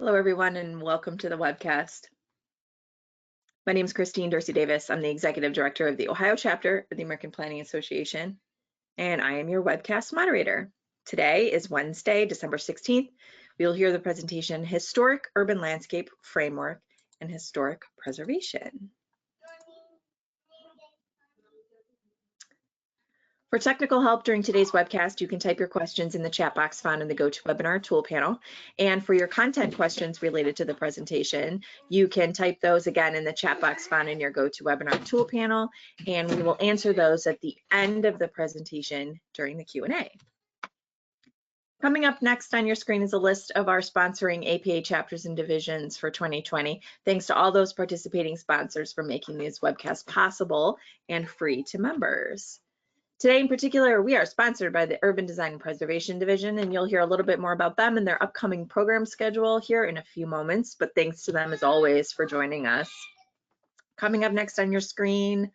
Hello, everyone, and welcome to the webcast. My name is Christine Dorsey Davis. I'm the Executive Director of the Ohio chapter of the American Planning Association, and I am your webcast moderator. Today is Wednesday, December 16th. We'll hear the presentation, Historic Urban Landscape Framework and Historic Preservation. For technical help during today's webcast, you can type your questions in the chat box found in the GoToWebinar tool panel. And for your content questions related to the presentation, you can type those again in the chat box found in your GoToWebinar tool panel, and we will answer those at the end of the presentation during the Q&A. Coming up next on your screen is a list of our sponsoring APA chapters and divisions for 2020. Thanks to all those participating sponsors for making these webcasts possible and free to members. Today in particular, we are sponsored by the Urban Design and Preservation Division, and you'll hear a little bit more about them and their upcoming program schedule here in a few moments, but thanks to them as always for joining us. Coming up next on your screen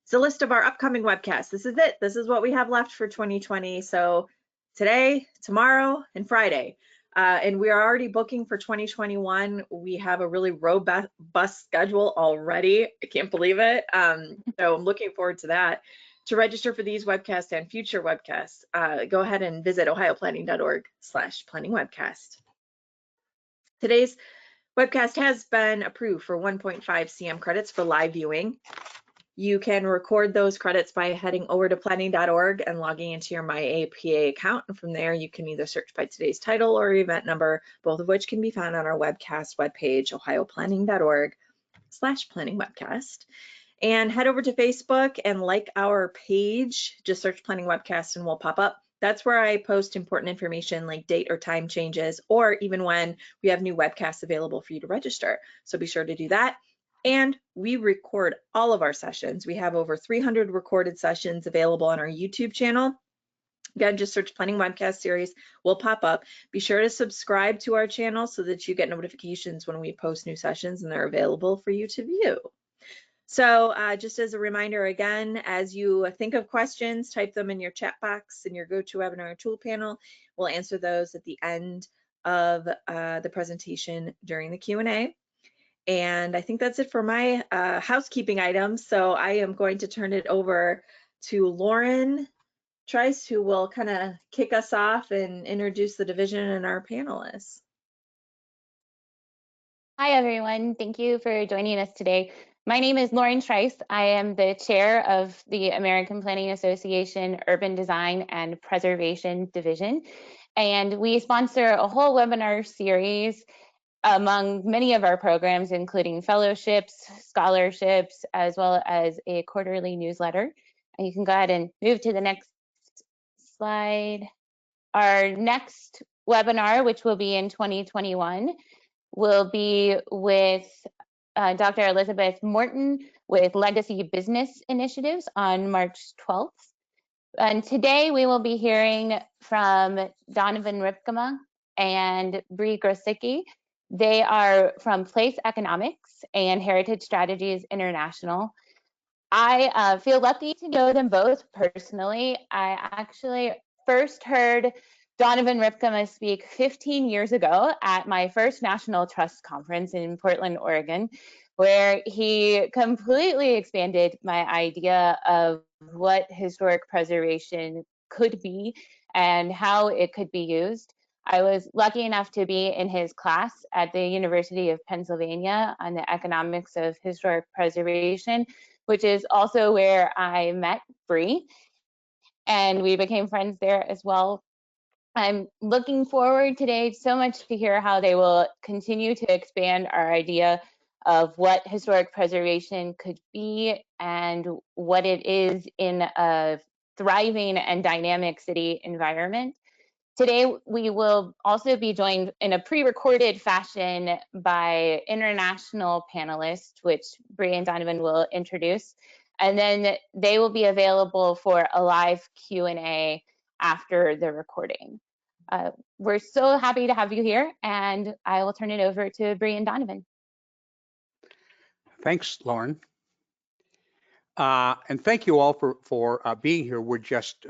is a list of our upcoming webcasts. This is it. This is what we have left for 2020. So today, tomorrow, and Friday. And we are already booking for 2021. We have a really robust schedule already. I can't believe it. So I'm looking forward to that. To register for these webcasts and future webcasts, go ahead and visit ohioplanning.org/planningwebcast. Today's webcast has been approved for 1.5 CM credits for live viewing. You can record those credits by heading over to planning.org and logging into your MyAPA account. And from there, you can either search by today's title or event number, both of which can be found on our webcast webpage, ohioplanning.org/planningwebcast. And head over to Facebook and like our page. Just search Planning Webcast and we'll pop up. That's where I post important information like date or time changes, or even when we have new webcasts available for you to register. So be sure to do that. And we record all of our sessions. We have over 300 recorded sessions available on our YouTube channel. Again, just search Planning Webcast Series, will pop up. Be sure to subscribe to our channel so that you get notifications when we post new sessions and they're available for you to view. So just as a reminder, again, as you think of questions, type them in your chat box in your GoToWebinar tool panel. We'll answer those at the end of the presentation during the Q&A. And I think that's it for my housekeeping items. So I am going to turn it over to Lauren Trice, who will kind of kick us off and introduce the division and our panelists. Hi, everyone. Thank you for joining us today. My name is Lauren Trice. I am the chair of the American Planning Association Urban Design and Preservation Division. And we sponsor a whole webinar series among many of our programs, including fellowships, scholarships, as well as a quarterly newsletter. And you can go ahead and move to the next slide. Our next webinar, which will be in 2021, will be with Dr. Elizabeth Morton with Legacy Business Initiatives on March 12th. And today we will be hearing from Donovan Ripkema and Bree Grosicki. They are from PlaceEconomics and Heritage Strategies International. I feel lucky to know them both personally. I actually first heard Donovan Ripkema speak 15 years ago at my first National Trust Conference in Portland, Oregon, where he completely expanded my idea of what historic preservation could be and how it could be used. I was lucky enough to be in his class at the University of Pennsylvania on the economics of historic preservation, which is also where I met Bree, and we became friends there as well. I'm looking forward today so much to hear how they will continue to expand our idea of what historic preservation could be and what it is in a thriving and dynamic city environment. Today, we will also be joined in a pre-recorded fashion by international panelists, which Bree and Donovan will introduce, and then they will be available for a live Q&A after the recording. We're so happy to have you here, and I will turn it over to Bree and Donovan. Thanks, Lauren. And thank you all for being here. We're just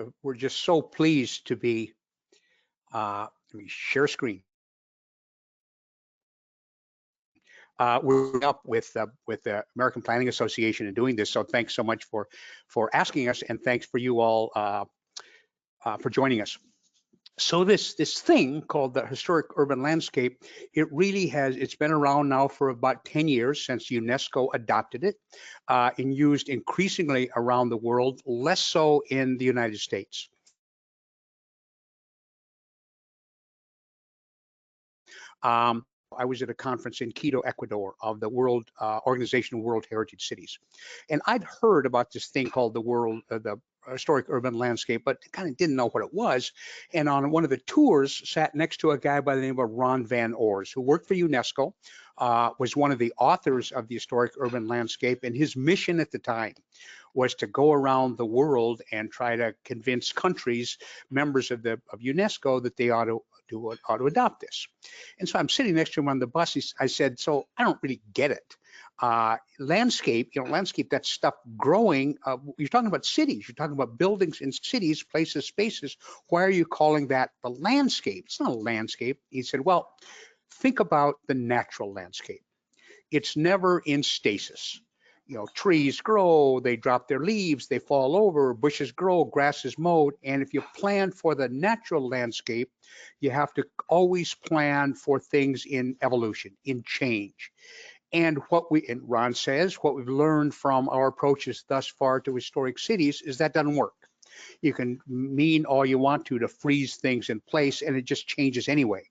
so pleased to be. Let me share screen. we're up with the American Planning Association and doing this. So thanks so much for asking us, and thanks for you all for joining us. So this thing called the historic urban landscape, it's been around now for about 10 years since UNESCO adopted it, and used increasingly around the world, less so in the United States. I was at a conference in Quito, Ecuador, of the World Organization of World Heritage Cities, and I'd heard about this thing called the historic urban landscape, but kind of didn't know what it was. And on one of the tours, sat next to a guy by the name of Ron Van Oors, who worked for UNESCO, was one of the authors of the historic urban landscape, and his mission at the time was to go around the world and try to convince countries, members of UNESCO, that they ought to adopt this. And so I'm sitting next to him on the bus. I said, so I don't really get it. Landscape, landscape, that's stuff growing. You're talking about cities. You're talking about buildings in cities, places, spaces. Why are you calling that the landscape? It's not a landscape. He said, well, think about the natural landscape. It's never in stasis. Trees grow, they drop their leaves, they fall over, bushes grow, grass is mowed. And if you plan for the natural landscape, you have to always plan for things in evolution, in change. And and Ron says, what we've learned from our approaches thus far to historic cities is that doesn't work. You can mean all you want to freeze things in place, and it just changes anyway.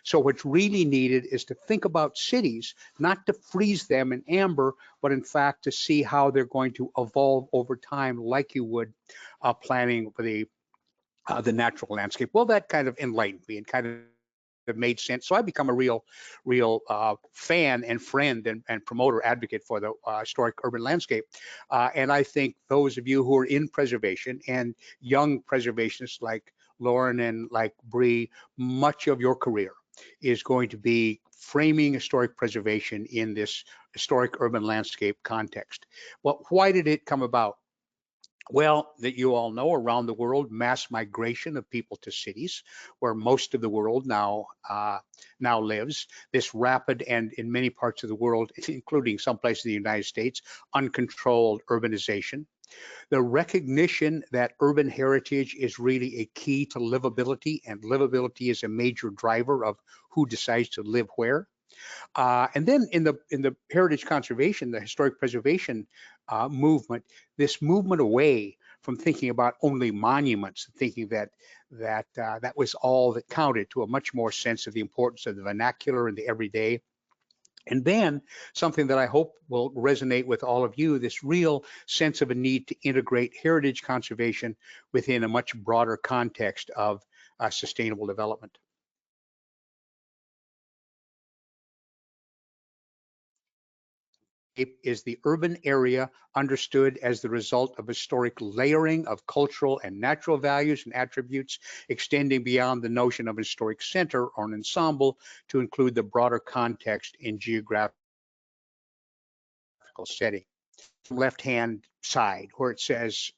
So what's really needed is to think about cities, not to freeze them in amber, but in fact to see how they're going to evolve over time, like you would planning for the natural landscape. Well, that kind of enlightened me and kind of made sense. So I become a real fan and friend and promoter advocate for the historic urban landscape. And I think those of you who are in preservation and young preservationists like Lauren and like Bree, much of your career is going to be framing historic preservation in this historic urban landscape context. Well, why did it come about? Well, that you all know, around the world, mass migration of people to cities, where most of the world now lives. This rapid, and in many parts of the world, including some places in the United States, uncontrolled urbanization. The recognition that urban heritage is really a key to livability, and livability is a major driver of who decides to live where. And then in the heritage conservation, the historic preservation movement, this movement away from thinking about only monuments, thinking that was all that counted, to a much more sense of the importance of the vernacular and the everyday. And then something that I hope will resonate with all of you, this real sense of a need to integrate heritage conservation within a much broader context of sustainable development. Is the urban area understood as the result of historic layering of cultural and natural values and attributes, extending beyond the notion of a historic center or an ensemble to include the broader context in geographical setting. Left-hand side, where it says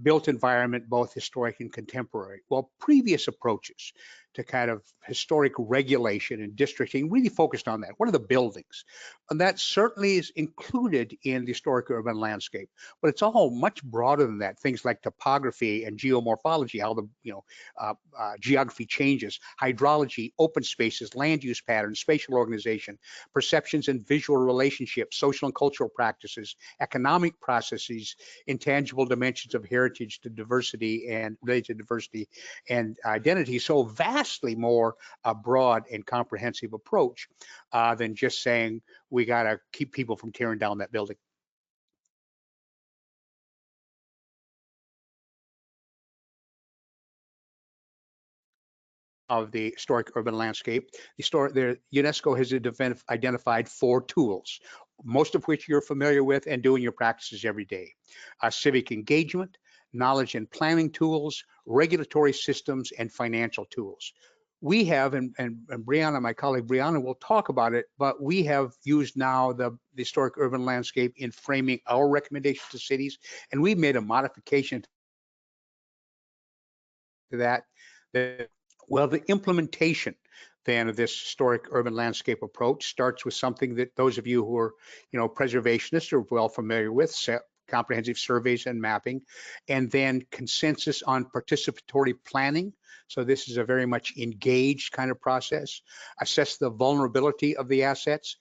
built environment, both historic and contemporary. Well, previous approaches to kind of historic regulation and districting really focused on that. What are the buildings? And that certainly is included in the historic urban landscape, but it's all much broader than that. Things like topography and geomorphology, how the geography changes, hydrology, open spaces, land use patterns, spatial organization, perceptions and visual relationships, social and cultural practices, economic processes, intangible dimensions of heritage to diversity and related to diversity and identity. So vastly more broad and comprehensive approach than just saying we got to keep people from tearing down that building. Of the historic urban landscape, the UNESCO has identified 4 tools, most of which you're familiar with and do in your practices every day. Civic engagement, knowledge and planning tools, regulatory systems, and financial tools. We have, and Brianna, my colleague Brianna, will talk about it, but we have used now the historic urban landscape in framing our recommendations to cities, and we've made a modification to that. Well, the implementation, then this historic urban landscape approach starts with something that those of you who are, preservationists are well familiar with, comprehensive surveys and mapping, and then consensus on participatory planning. So this is a very much engaged kind of process. Assess the vulnerability of the assets,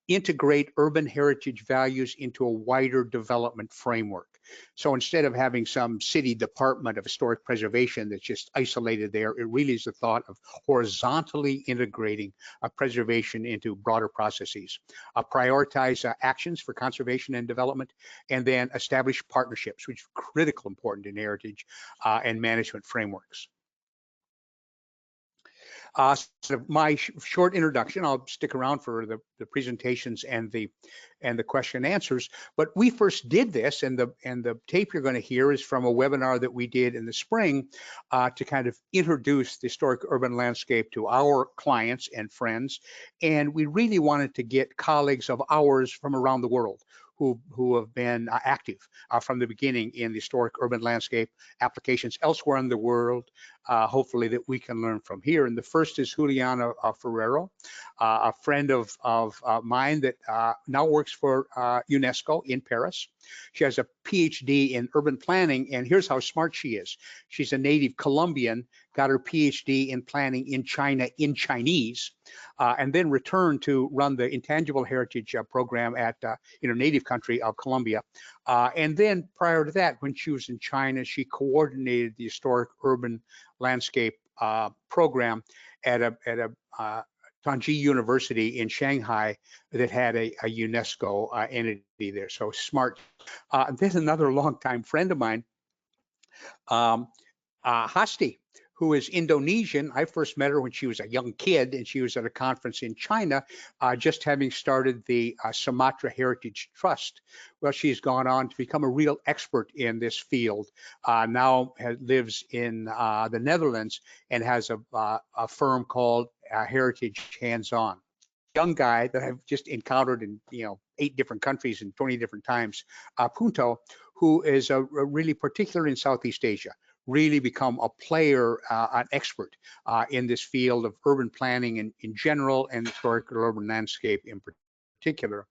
integrate urban heritage values into a wider development framework. So instead of having some city department of historic preservation that's just isolated there, it really is the thought of horizontally integrating preservation into broader processes. Prioritize actions for conservation and development, and then establish partnerships, which is critical important in heritage and management frameworks. So my short introduction. I'll stick around for the presentations and the question and answers. But we first did this, and the tape you're going to hear is from a webinar that we did in the spring to kind of introduce the historic urban landscape to our clients and friends. And we really wanted to get colleagues of ours from around the world who have been active from the beginning in the historic urban landscape applications elsewhere in the world, hopefully that we can learn from here. And the first is Juliana Ferrero, a friend of mine that now works for UNESCO in Paris. She has a PhD in urban planning, and here's how smart she is. She's a native Colombian, got her PhD in planning in China in Chinese, and then returned to run the intangible heritage program at native country of Colombia. And then prior to that, when she was in China, she coordinated the historic urban landscape program at a Tongji University in Shanghai that had a UNESCO entity there. So smart. There's another longtime friend of mine, Hasti, who is Indonesian. I first met her when she was a young kid, and she was at a conference in China, just having started the Sumatra Heritage Trust. Well, she's gone on to become a real expert in this field. Now lives in the Netherlands and has a firm called Heritage Hands-On. Young guy that I've just encountered in 8 different countries and 20 different times, Punto, who is a really particular in Southeast Asia, really become a player, an expert in this field of urban planning in general and historical urban landscape in particular.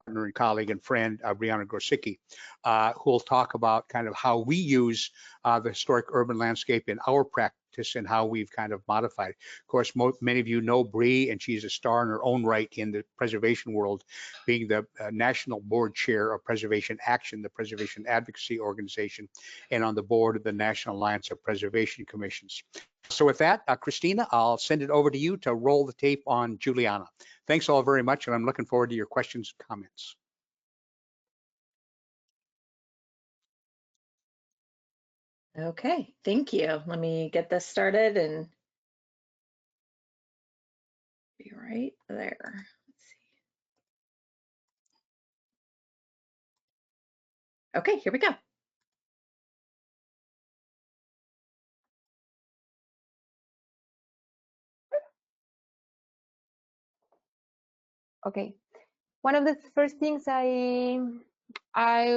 Partner and colleague and friend, Brianna Grosicki, who will talk about kind of how we use the historic urban landscape in our practice and how we've kind of modified. Of course, many of you know Bree, and she's a star in her own right in the preservation world, being the National Board Chair of Preservation Action, the Preservation Advocacy Organization, and on the board of the National Alliance of Preservation Commissions. So with that, Christina, I'll send it over to you to roll the tape on Juliana. Thanks all very much, and I'm looking forward to your questions and comments. Okay, thank you. Let me get this started and be right there. Let's see. Okay, here we go. Okay, one of the first things I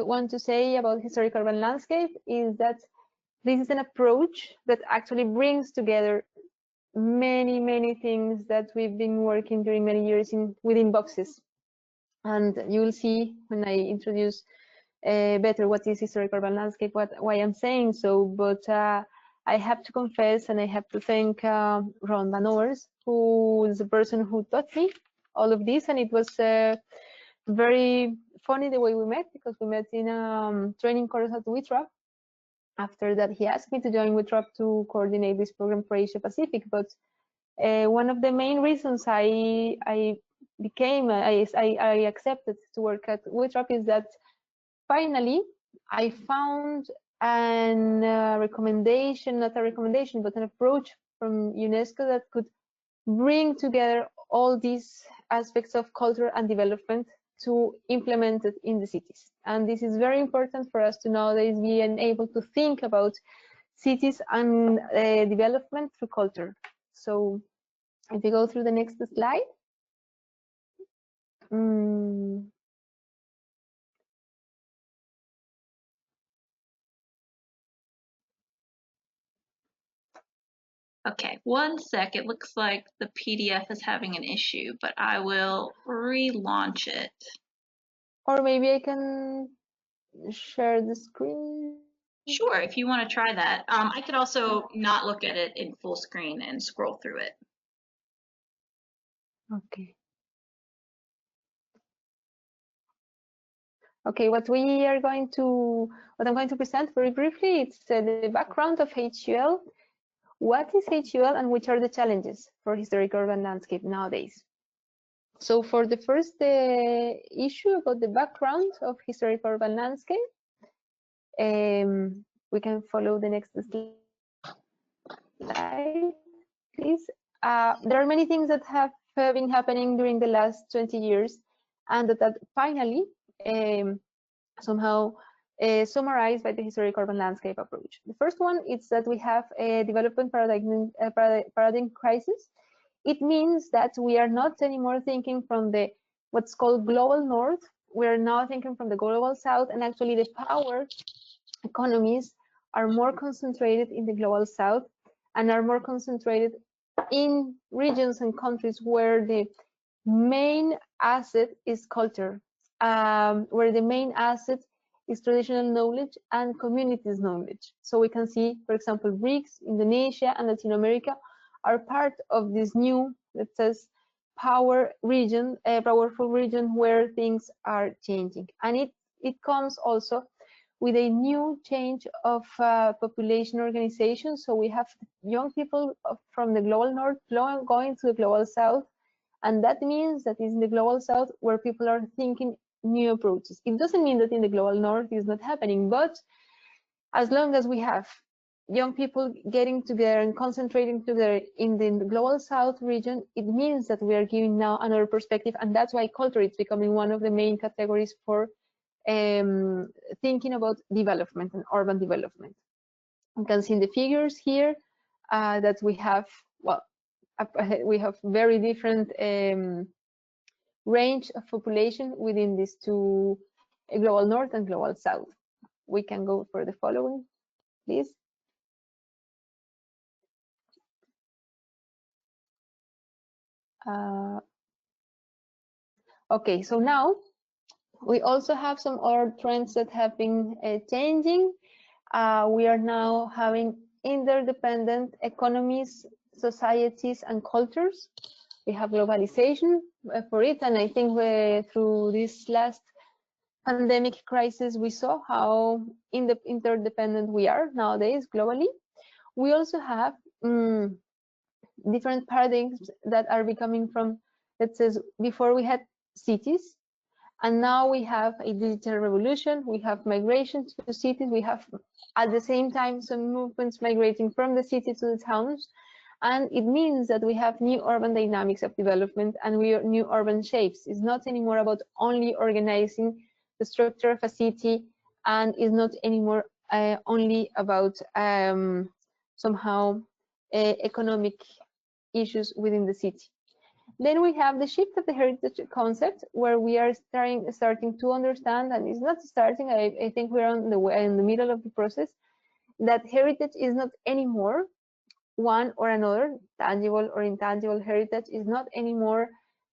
want to say about historic urban landscape is that this is an approach that actually brings together many things that we've been working during many years within boxes. And you will see when I introduce better what is historic urban landscape, why I'm saying so. But I have to confess, and I have to thank Ron Van Oors, who is the person who taught me all of this, and it was very funny the way we met, because we met in a training course at WITRAP. After that, he asked me to join WITRAP to coordinate this program for Asia Pacific. But one of the main reasons I accepted to work at WITRAP is that finally I found an recommendation, not a recommendation, but an approach from UNESCO that could bring together all these aspects of culture and development to implement it in the cities. And this is very important for us to nowadays be able to think about cities and development through culture. So if you go through the next slide. Okay, one sec. It looks like the PDF is having an issue, but I will relaunch it. Or maybe I can share the screen. Sure, if you want to try that. I could also not look at it in full screen and scroll through it. Okay. Okay, what I'm going to present very briefly, it's the background of HUL. What is HUL and which are the challenges for historic urban landscape nowadays? So for the first issue about the background of historic urban landscape, we can follow the next slide, please. There are many things that have been happening during the last 20 years and that finally somehow summarized by the historic urban landscape approach. The first one is that we have a development paradigm crisis. It means that we are not anymore thinking from the what's called global north. We are now thinking from the global south, and actually the power economies are more concentrated in the global south and are more concentrated in regions and countries where the main asset is culture, where the main asset is traditional knowledge and communities knowledge. So we can see, for example, BRICS, Indonesia, and Latin America are part of this new, let's say, powerful region where things are changing. And it comes also with a new change of population organization. So we have young people from the global north going to the global south. And that means that it's in the global south where people are thinking new approaches. It doesn't mean that in the global north is not happening, but as long as we have young people getting together and concentrating together in the global south region, it means that we are giving now another perspective, and that's why culture is becoming one of the main categories for thinking about development and urban development. You can see in the figures here that we have, well, we have very different range of population within these two, global north and global south. We can go for the following, please. Okay, so now we also have some other trends that have been changing. We are now having interdependent economies, societies, and cultures. We have globalization for it, and I think through this last pandemic crisis, we saw how interdependent we are nowadays globally. We also have different paradigms that are becoming from, let's say, before we had cities, and now we have a digital revolution. We have migration to cities. We have, at the same time, some movements migrating from the city to the towns. And it means that we have new urban dynamics of development and new urban shapes. It's not anymore about only organizing the structure of a city, and is not anymore only about somehow economic issues within the city. Then we have the shift of the heritage concept, where we are starting to understand, and it's not starting, I think we're in the middle of the process, that heritage is not anymore one or another. Tangible or intangible heritage is not anymore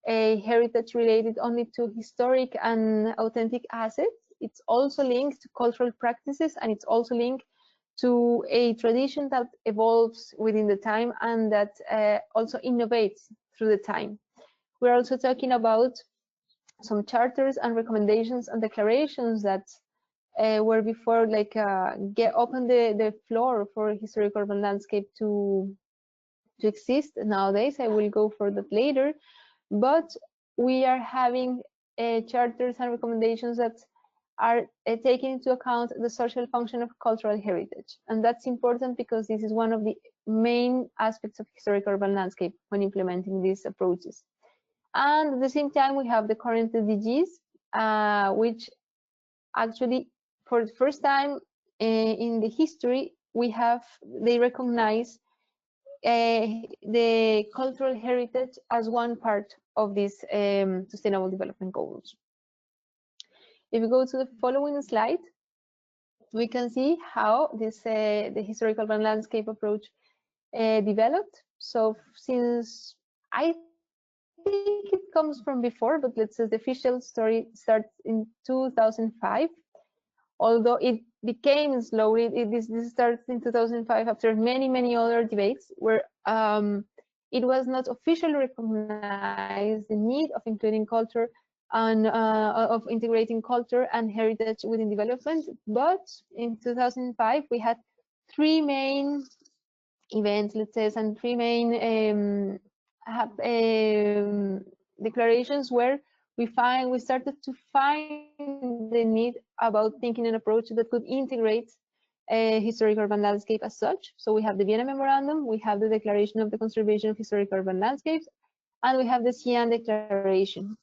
a heritage related only to historic and authentic assets. It's also linked to cultural practices, and it's also linked to a tradition that evolves within the time and that also innovates through the time. We're also talking about some charters and recommendations and declarations that were before, like open the floor for historic urban landscape to exist. Nowadays, I will go for that later, but we are having charters and recommendations that are taking into account the social function of cultural heritage. And that's important because this is one of the main aspects of historic urban landscape when implementing these approaches. And at the same time, we have the current SDGs, which actually, for the first time in the history, they recognize the cultural heritage as one part of these sustainable development goals. If we go to the following slide, we can see how this the historic urban landscape approach developed. So since I think it comes from before, but let's say the official story starts in 2005. Although it became slowly, this starts in 2005 after many other debates where it was not officially recognized the need of including culture and of integrating culture and heritage within development. But in 2005 we had three main events, let's say, and three main declarations where we started to find the need about thinking an approach that could integrate a historic urban landscape as such. So we have the Vienna Memorandum, we have the Declaration of the Conservation of Historic Urban Landscapes, and we have the Xi'an Declaration.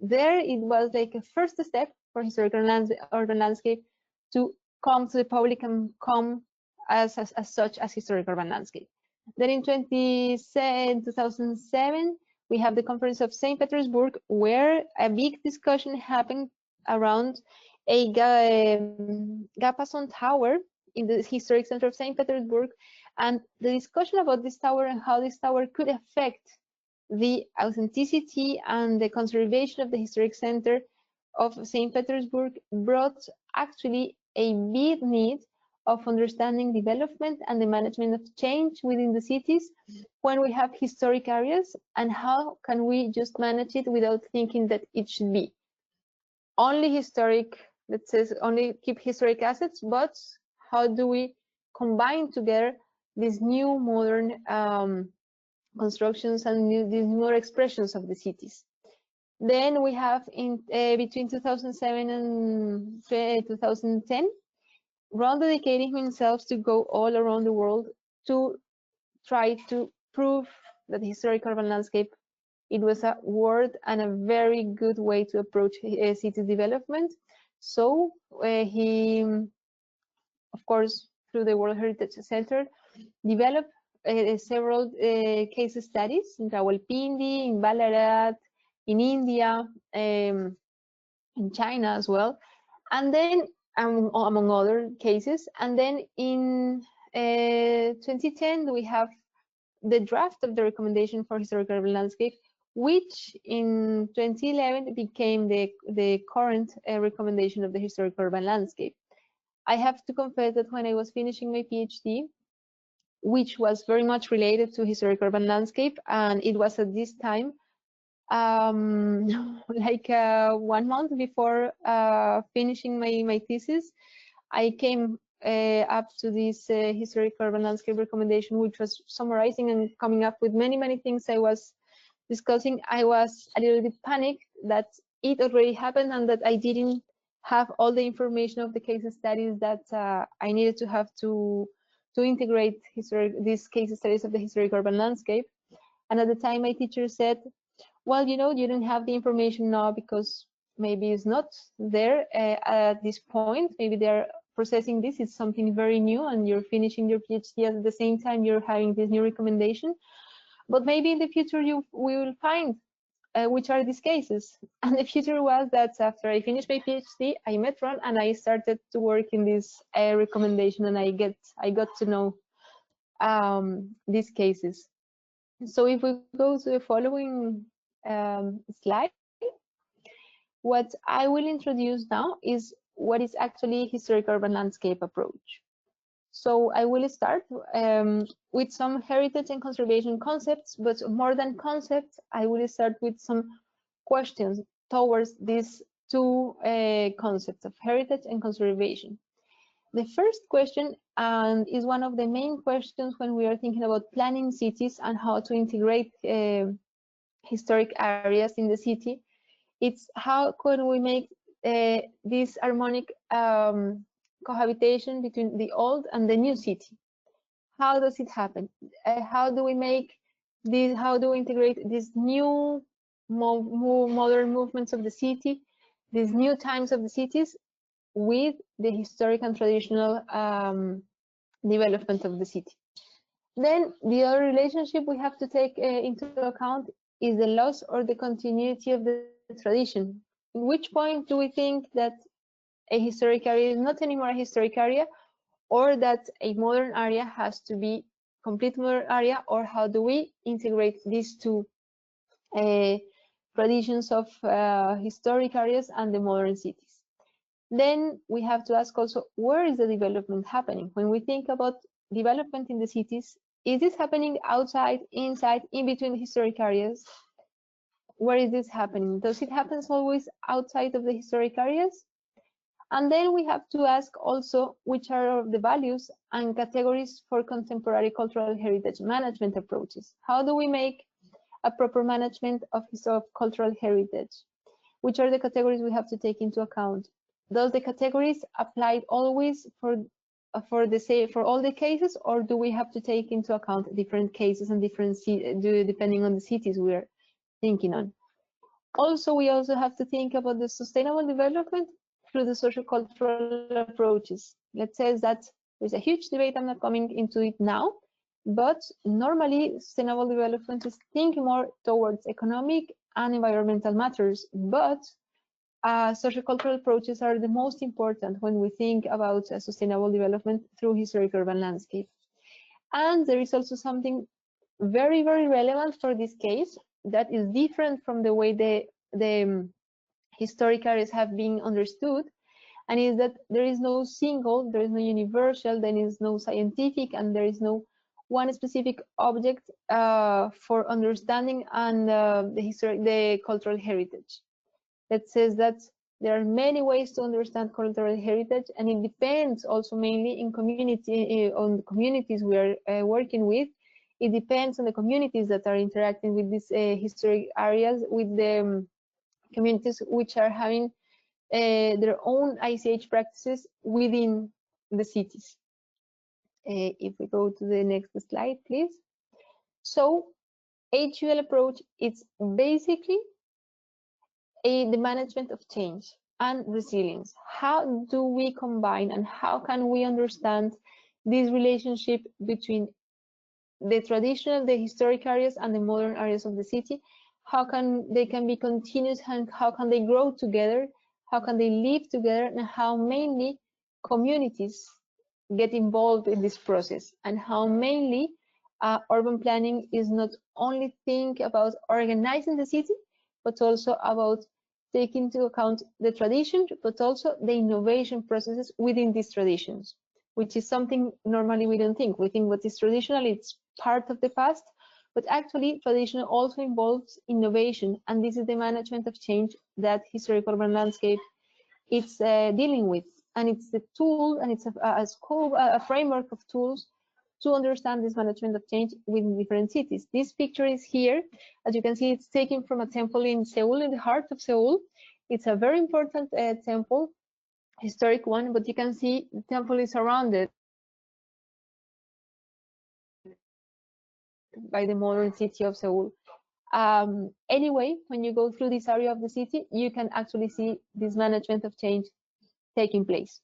There it was like a first step for historical urban landscape to come to the public and come as such as historic urban landscape. Then in 2007, we have the Conference of St. Petersburg, where a big discussion happened around a Gapason Tower in the historic center of St. Petersburg, and the discussion about this tower and how this tower could affect the authenticity and the conservation of the historic center of St. Petersburg brought actually a big need of understanding development and the management of change within the cities when we have historic areas, and how can we just manage it without thinking that it should be only historic, let's say only keep historic assets, but how do we combine together these new modern constructions and these more expressions of the cities. Then we have in between 2007 and 2010, Ron dedicating himself to go all around the world to try to prove that the historic urban landscape, it was a word and a very good way to approach city development. So he, of course, through the World Heritage Center, developed several case studies in Rawalpindi, in Ballarat, in India, in China as well, and then among other cases. And then in 2010 we have the draft of the recommendation for historic urban landscape, which in 2011 became the current recommendation of the historic urban landscape. I have to confess that when I was finishing my PhD, which was very much related to historic urban landscape, and it was at this time, like 1 month before finishing my thesis, I came up to this historic urban landscape recommendation, which was summarizing and coming up with many things I was discussing. I was a little bit panicked that it already happened and that I didn't have all the information of the case studies that I needed to have to integrate these case studies of the historic urban landscape. And at the time, my teacher said, well, you know, you don't have the information now because maybe it's not there at this point. Maybe they're processing this. It's something very new and you're finishing your PhD at the same time you're having this new recommendation. But maybe in the future we will find which are these cases. And the future was that after I finished my PhD, I met Ron and I started to work in this recommendation, and I got to know these cases. So if we go to the following slide, what I will introduce now is what is actually historic urban landscape approach. So I will start with some heritage and conservation concepts, but more than concepts, I will start with some questions towards these two concepts of heritage and conservation. The first question, and is one of the main questions when we are thinking about planning cities and how to integrate historic areas in the city, it's how can we make this harmonic cohabitation between the old and the new city? How does it happen? How do we make this? How do we integrate these new modern movements of the city, these new times of the cities, with the historic and traditional development of the city? Then the other relationship we have to take into account is the loss or the continuity of the tradition. At which point do we think that a historic area is not anymore a historic area, or that a modern area has to be complete modern area, or how do we integrate these two traditions of historic areas and the modern cities? Then we have to ask also, where is the development happening? When we think about development in the cities, is this happening outside, inside, in between the historic areas? Where is this happening? Does it happen always outside of the historic areas? And then we have to ask also, which are the values and categories for contemporary cultural heritage management approaches? How do we make a proper management of cultural heritage? Which are the categories we have to take into account? Does the categories apply always for all the cases, or do we have to take into account different cases and different depending on the cities we are thinking on? Also, we also have to think about the sustainable development through the social cultural approaches. Let's say that there's a huge debate. I'm not coming into it now, but normally sustainable development is thinking more towards economic and environmental matters, but social cultural approaches are the most important when we think about sustainable development through historic urban landscape. And there is also something very, very relevant for this case that is different from the way the historic areas have been understood, and is that there is no single, there is no universal, there is no scientific, and there is no one specific object for understanding and the cultural heritage. That says that there are many ways to understand cultural heritage, and it depends also mainly on the communities we are working with. It depends on the communities that are interacting with these historic areas, with the communities which are having their own ICH practices within the cities. If we go to the next slide, please. So HUL approach, it's basically the management of change and resilience. How do we combine and how can we understand this relationship between the traditional, the historic areas and the modern areas of the city? How can they be continuous, and how can they grow together? How can they live together, and how mainly communities get involved in this process, and how mainly urban planning is not only think about organizing the city, but also about taking into account the tradition, but also the innovation processes within these traditions, which is something normally we don't think. We think what is traditional, it's part of the past, but actually tradition also involves innovation, and this is the management of change that historical urban landscape it's dealing with, and it's the tool, and it's a scope, a framework of tools to understand this management of change within different cities. This picture is here. As you can see, it's taken from a temple in Seoul, in the heart of Seoul. It's a very important temple, historic one, but you can see the temple is surrounded by the modern city of Seoul. Anyway, when you go through this area of the city, you can actually see this management of change taking place.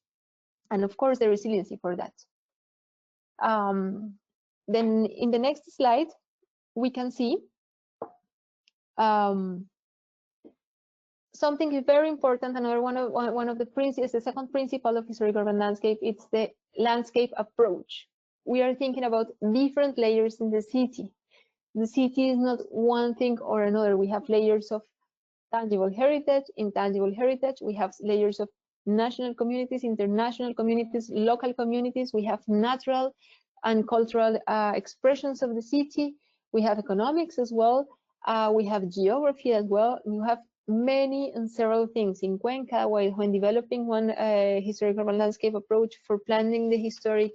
And of course, the resiliency for that. Then in the next slide, we can see something very important, and one of the principles, the second principle of historic urban landscape, it's the landscape approach. We are thinking about different layers in the city. The city is not one thing or another. We have layers of tangible heritage, intangible heritage. We have layers of national communities, international communities, local communities. We have natural and cultural expressions of the city. We have economics as well. We have geography as well. We have many and several things. In Cuenca, when developing one historic urban landscape approach for planning the historic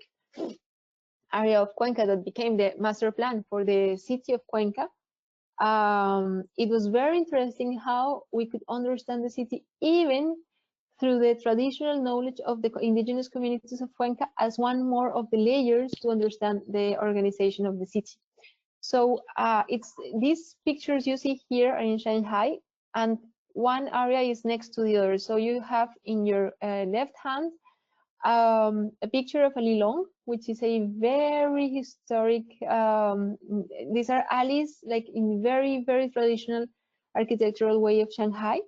area of Cuenca that became the master plan for the city of Cuenca, it was very interesting how we could understand the city even through the traditional knowledge of the indigenous communities of Cuenca as one more of the layers to understand the organization of the city. So it's these pictures you see here are in Shanghai, and one area is next to the other. So you have in your left hand a picture of a Lilong, which is a very historic, these are alleys like in very, very traditional architectural way of Shanghai,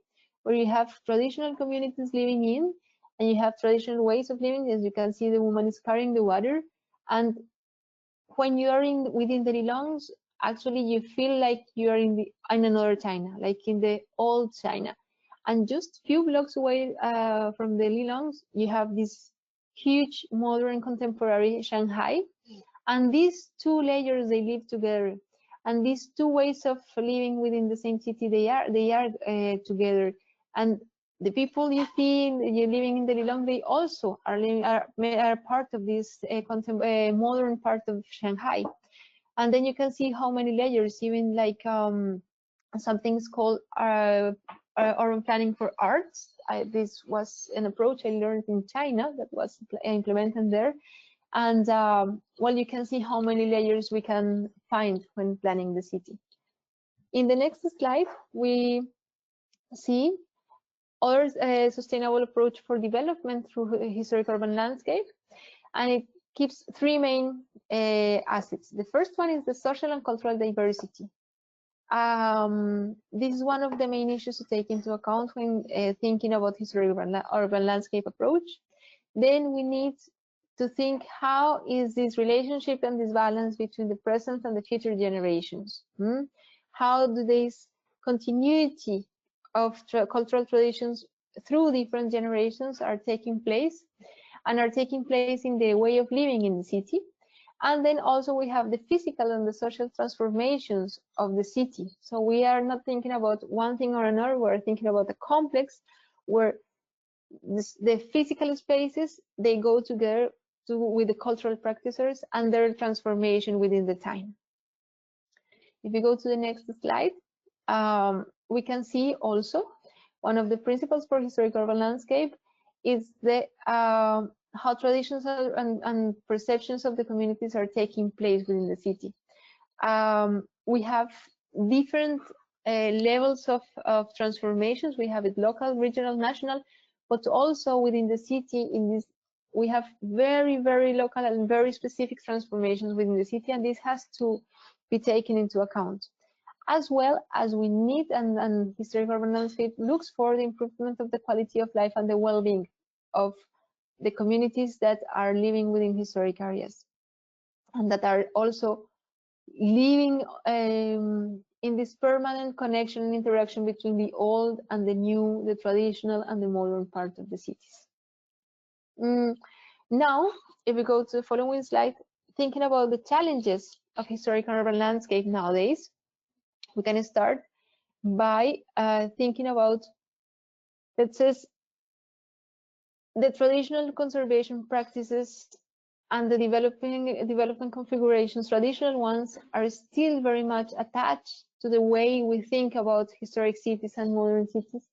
where you have traditional communities living in, and you have traditional ways of living. As you can see, the woman is carrying the water, and when you are within the Lilongs, actually you feel like you are in another China, like in the old China. And just few blocks away from the Lilongs, you have this huge modern contemporary Shanghai. And these two layers, they live together. And these two ways of living within the same city, they are together. And the people you see you're living in the Lilong, they also are part of this modern part of Shanghai. And then you can see how many layers, even like something's called urban planning for arts. This was an approach I learned in China that was implemented there. And well, you can see how many layers we can find when planning the city. In the next slide, we see other sustainable approach for development through historic urban landscape. And it keeps three main assets. The first one is the social and cultural diversity. This is one of the main issues to take into account when thinking about historic urban landscape approach. Then we need to think, how is this relationship and this balance between the present and the future generations? How do this continuity of cultural traditions through different generations are taking place, and are taking place in the way of living in the city? And then also we have the physical and the social transformations of the city. So we are not thinking about one thing or another, we're thinking about a complex where the physical spaces, they go together with the cultural practices and their transformation within the time. If we go to the next slide, we can see also one of the principles for historic urban landscape is the how traditions and perceptions of the communities are taking place within the city. We have different levels of transformations. We have it local, regional, national, but also within the city, we have very, very local and very specific transformations within the city, and this has to be taken into account. As well as we need, and historic urban landscape looks for the improvement of the quality of life and the well-being of the communities that are living within historic areas, and that are also living in this permanent connection and interaction between the old and the new, the traditional and the modern part of the cities. Now, if we go to the following slide, thinking about the challenges of historic urban landscape nowadays, we can start by thinking about, that says, the traditional conservation practices and the development configurations, traditional ones, are still very much attached to the way we think about historic cities and modern cities.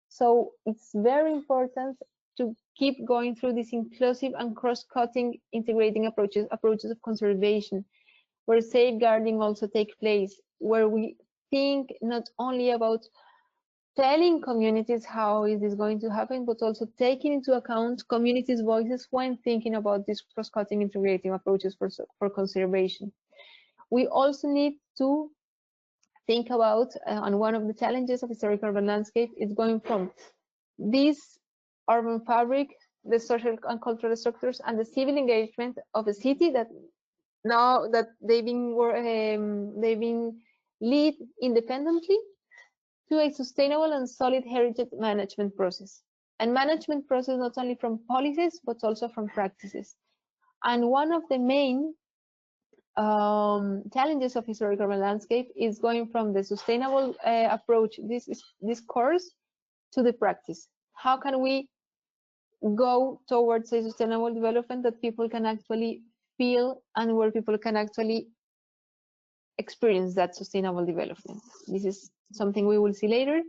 So it's very important to keep going through this inclusive and cross-cutting integrating approaches of conservation, where safeguarding also take place, where we think not only about telling communities how is this going to happen, but also taking into account communities' voices when thinking about these cross-cutting integrating approaches for conservation. We also need to think about, and one of the challenges of historic urban landscape is going from this urban fabric, the social and cultural structures, and the civil engagement of a city that now that they've been lead independently, to a sustainable and solid heritage management process. And management process not only from policies, but also from practices. And one of the main challenges of historic urban landscape is going from the sustainable approach, this course, to the practice. How can we go towards a sustainable development that people can actually feel, and where people can actually experience that sustainable development? This is something we will see later.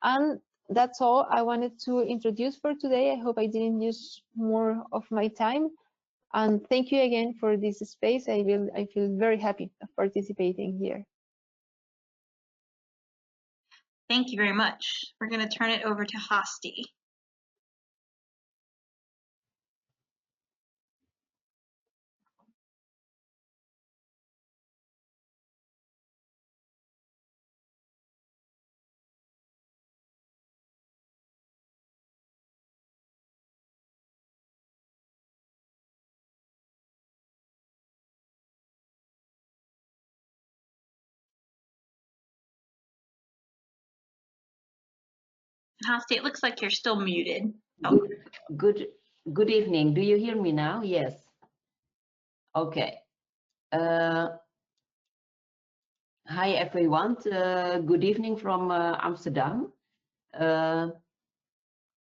And that's all I wanted to introduce for today. I hope I didn't use more of my time. And thank you again for this space. I feel very happy of participating here. Thank you very much. We're going to turn it over to Hasti. Hasti, it looks like you're still muted. Oh. Good evening. Do you hear me now? Yes. Okay. Hi everyone. Good evening from Amsterdam.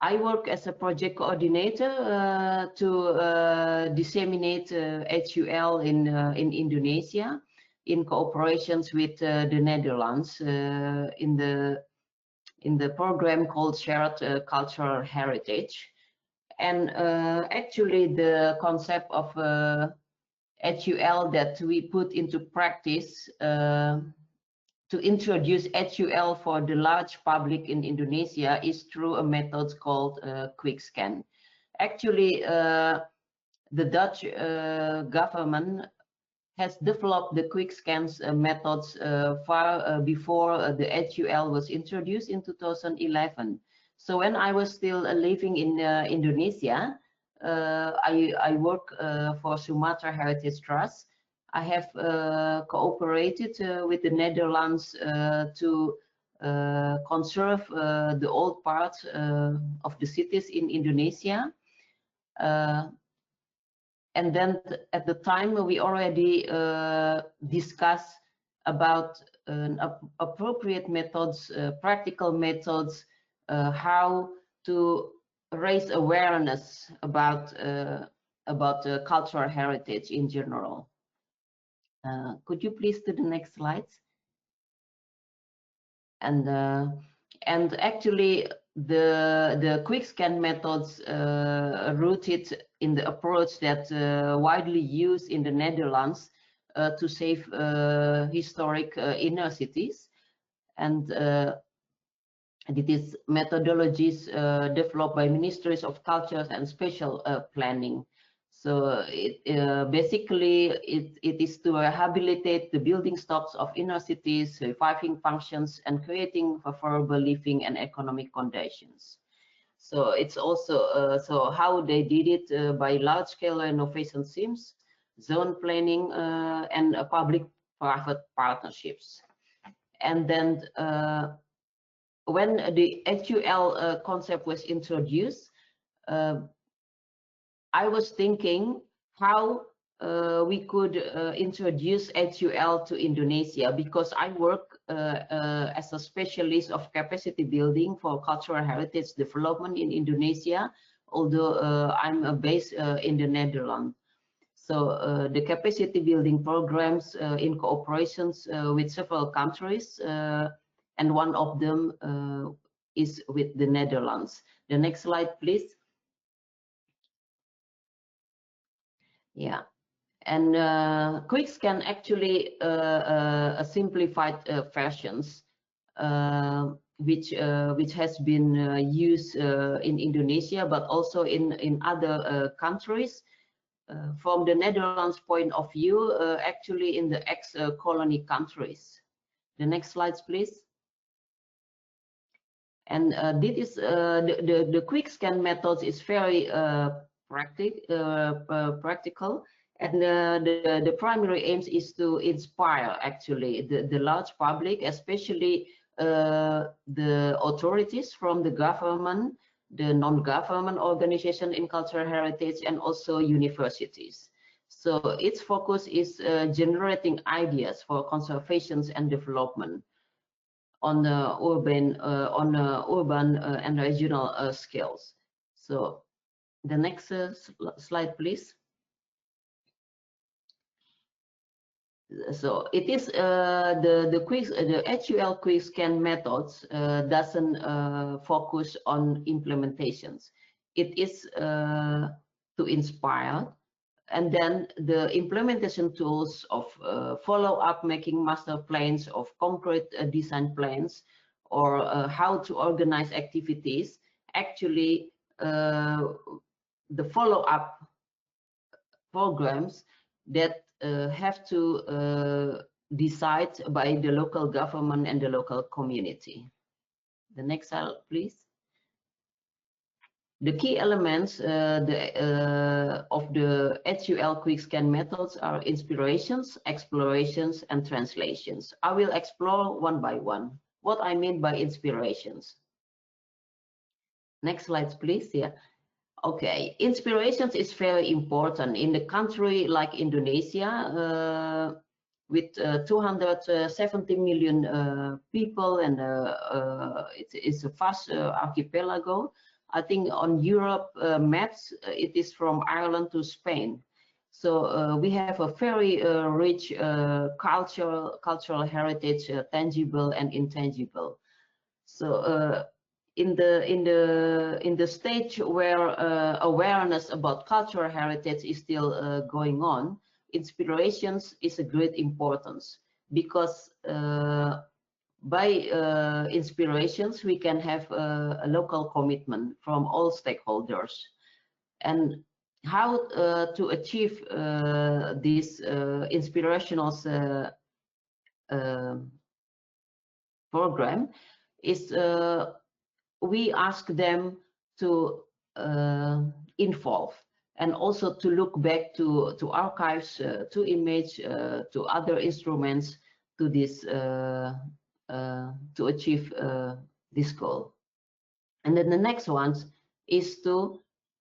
I work as a project coordinator to disseminate HUL in Indonesia in cooperations with the Netherlands in the program called Shared Cultural Heritage. And actually the concept of HUL that we put into practice to introduce HUL for the large public in Indonesia is through a method called quick scan. Actually, the Dutch government has developed the quick scans methods far before the HUL was introduced in 2011. So when I was still living in Indonesia, I work for Sumatra Heritage Trust. I have cooperated with the Netherlands to conserve the old parts of the cities in Indonesia. And then at the time we already discussed about appropriate methods, practical methods, how to raise awareness about cultural heritage in general. Could you please to the next slides? And actually the quick scan methods rooted in the approach that widely used in the Netherlands to save historic inner cities, and these methodologies developed by ministries of culture and spatial planning. So basically it is to rehabilitate the building stocks of inner cities, reviving functions and creating favorable living and economic conditions. So it's also so how they did it by large-scale renovation schemes, zone planning, and public-private partnerships. And then when the HUL concept was introduced, I was thinking how we could introduce HUL to Indonesia, because I work as a specialist of capacity building for cultural heritage development in Indonesia, although I'm based in the Netherlands. So the capacity building programs in cooperations with several countries, and one of them is with the Netherlands. The next slide, please. Yeah, and quick scan actually a simplified versions which has been used in Indonesia, but also in other countries. From the Netherlands point of view, actually in the ex-colony countries. The next slides, please. And this is the quick scan methods is very practical, and the primary aims is to inspire actually the large public, especially the authorities from the government, the non-government organization in cultural heritage, and also universities. So its focus is generating ideas for conservation and development on the urban and regional scales. So the next slide, please. So it is the HUL quick scan methods doesn't focus on implementations. It is to inspire, and then the implementation tools of follow-up, making master plans, of concrete design plans, or how to organize activities. Actually, the follow-up programs that have to decide by the local government and the local community. The next slide, please. The key elements of the HUL quick scan methods are inspirations, explorations, and translations. I will explore one by one what I mean by inspirations. Next slide, please. Yeah. Okay, inspirations is very important in the country like Indonesia, with 270 million people, and it's a vast archipelago. I think on Europe maps, it is from Ireland to Spain. So we have a very rich cultural heritage, tangible and intangible. So in the stage where awareness about cultural heritage is still going on, inspirations is a great importance, because by inspirations we can have a local commitment from all stakeholders. And how to achieve this inspirational program is we ask them to involve, and also to look back to archives, to image, to other instruments to this to achieve this goal. And then the next one is to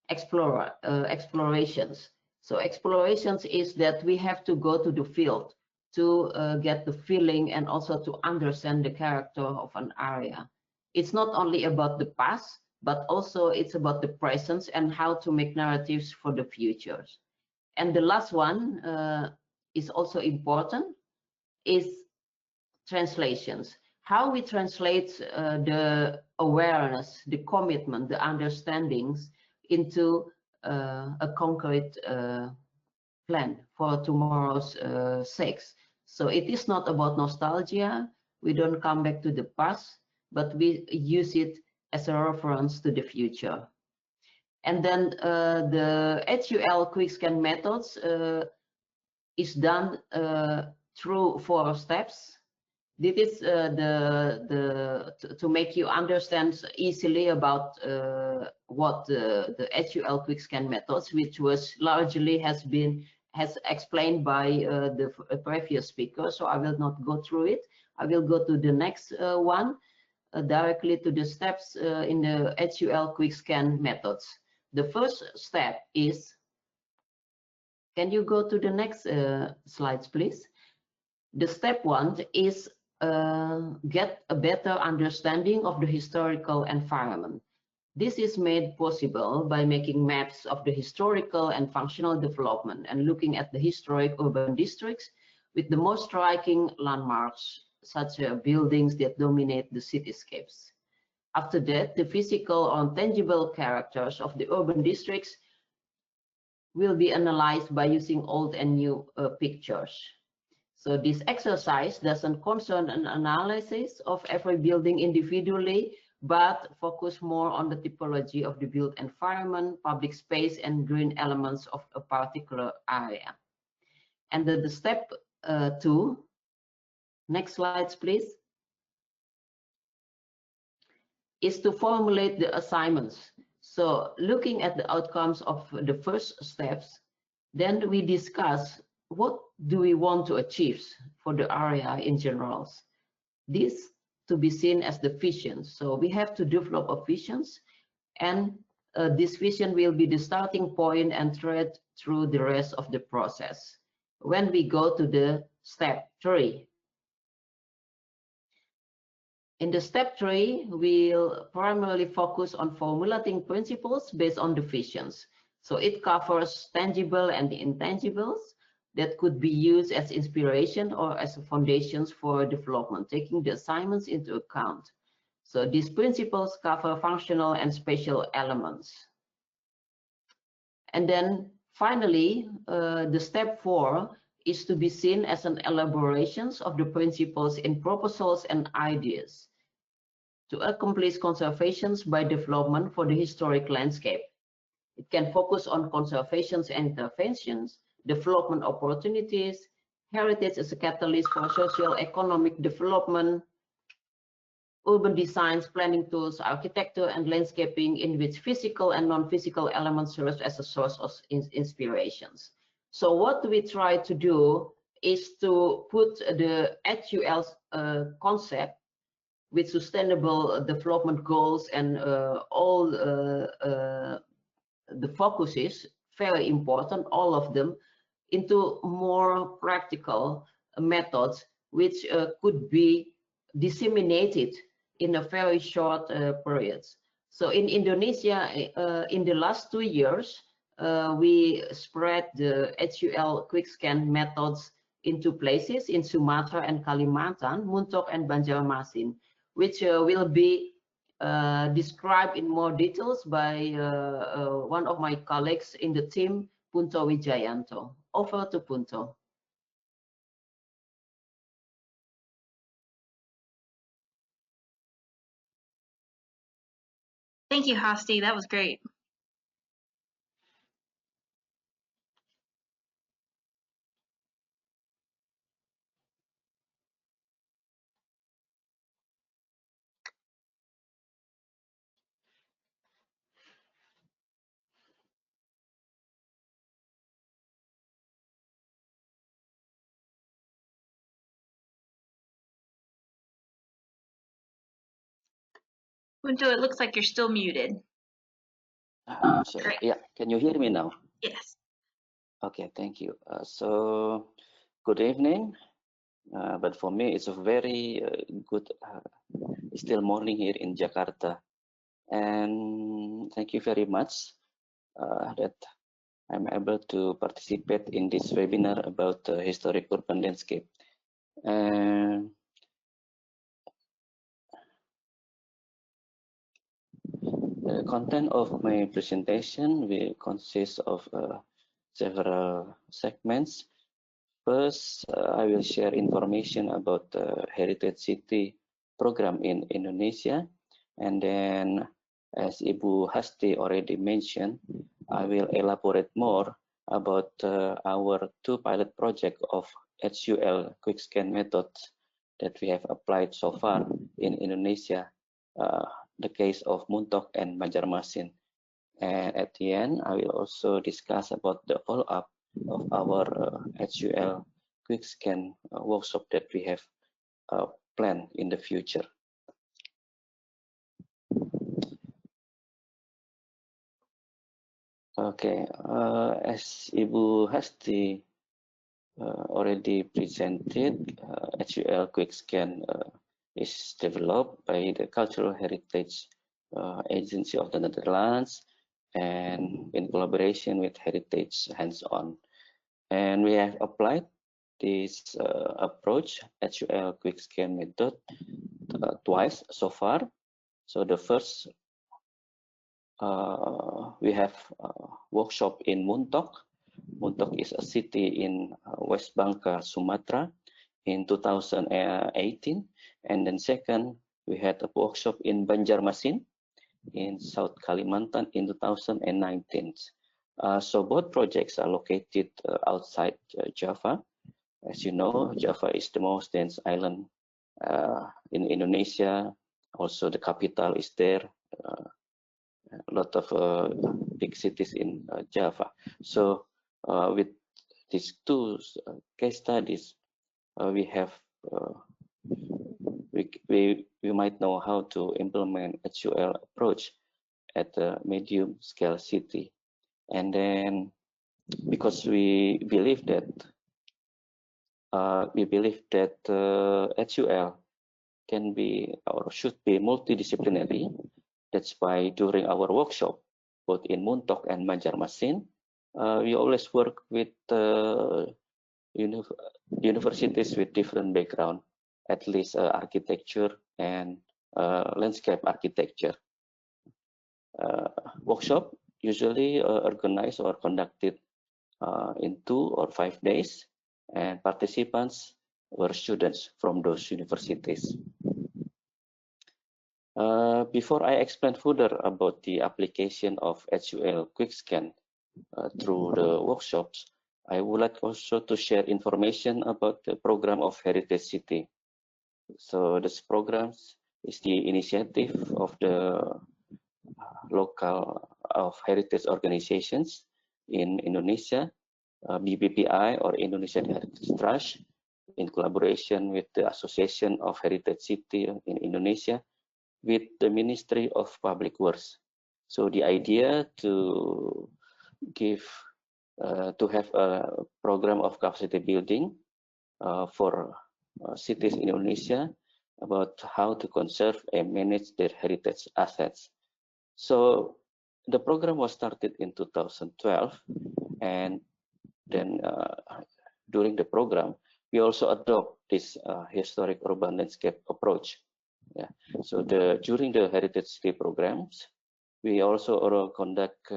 explore explorations. So explorations is that we have to go to the field to get the feeling and also to understand the character of an area. It's not only about the past, but also it's about the present and how to make narratives for the futures. And the last one is also important, is translations. How we translate the awareness, the commitment, the understandings into a concrete plan for tomorrow's sakes. So it is not about nostalgia. We don't come back to the past, but we use it as a reference to the future. And then the HUL quick scan methods is done through 4 steps. This is to make you understand easily about what the HUL quick scan methods, which was largely has explained by the previous speaker. So I will not go through it. I will go to the next one, directly to the steps in the HUL quick scan methods. The first step is, can you go to the next slides, please? The step 1 is get a better understanding of the historical environment. This is made possible by making maps of the historical and functional development and looking at the historic urban districts with the most striking landmarks, such as buildings that dominate the cityscapes. After that, the physical or tangible characters of the urban districts will be analyzed by using old and new pictures. So this exercise doesn't concern an analysis of every building individually, but focus more on the typology of the built environment, public space, and green elements of a particular area. And then the step 2, next slides, please, is to formulate the assignments. So looking at the outcomes of the first steps, then we discuss what do we want to achieve for the area in general. This to be seen as the vision. So we have to develop a vision, and this vision will be the starting point and thread through the rest of the process. When we go to the step 3. In the step 3, we'll primarily focus on formulating principles based on the visions. So it covers tangible and the intangibles that could be used as inspiration or as foundations for development, taking the assignments into account. So these principles cover functional and spatial elements. And then finally, the step 4 is to be seen as an elaboration of the principles in proposals and ideas to accomplish conservations by development for the historic landscape. It can focus on conservations and interventions, development opportunities, heritage as a catalyst for socio-economic development, urban designs, planning tools, architecture, and landscaping in which physical and non-physical elements serve as a source of inspirations. So what we try to do is to put the HUL concept with sustainable development goals and all the focuses, very important, all of them, into more practical methods which could be disseminated in a very short periods. So in Indonesia, in the last 2 years, we spread the HUL quick scan methods into places in Sumatra and Kalimantan, Muntok and Banjarmasin, which will be described in more details by one of my colleagues in the team, Punto Wijayanto. Over to Punto. Thank you, Hasti. That was great. Punto, it looks like you're still muted. Sorry. Great. Yeah, can you hear me now? Yes. Okay, thank you. So, good evening. But for me, it's a very good, still morning here in Jakarta. And thank you very much that I'm able to participate in this webinar about historic urban landscape. And the content of my presentation will consist of several segments. First, I will share information about the Heritage City program in Indonesia. And then, as Ibu Hasti already mentioned, I will elaborate more about our 2 pilot projects of HUL quick scan methods that we have applied so far in Indonesia, the case of Muntok and Banjarmasin. And at the end, I will also discuss about the follow-up of our HUL quick scan workshop that we have planned in the future. Okay, as Ibu Hasti already presented, HUL quick scan is developed by the Cultural Heritage Agency of the Netherlands and in collaboration with Heritage Hands-On. And we have applied this approach, HUL quick scan method, twice so far. So the first, we have a workshop in Muntok. Muntok is a city in West Bangka, Sumatra in 2018. And then second, we had a workshop in Banjarmasin in South Kalimantan in 2019. So both projects are located outside Java. As you know, Java is the most dense island in Indonesia. Also, the capital is there. A lot of big cities in Java. So, with these 2 case studies, we have we might know how to implement HUL approach at a medium scale city. And then, because we believe that HUL can be or should be multidisciplinary. That's why during our workshop, both in Muntok and Banjarmasin, we always work with universities with different background, at least architecture and landscape architecture. Workshop usually organized or conducted in 2 or 5 days, and participants were students from those universities. Before I explain further about the application of HUL quick scan through the workshops, I would like also to share information about the program of Heritage City. So this program is the initiative of the local heritage organizations in Indonesia, BPPI or Indonesian Heritage Trust, in collaboration with the Association of Heritage City in Indonesia, with the Ministry of Public Works. So the idea to have a program of capacity building for cities in Indonesia about how to conserve and manage their heritage assets. So the program was started in 2012, and then during the program, we also adopt this historic urban landscape approach. Yeah. So during the heritage city programs, we also conduct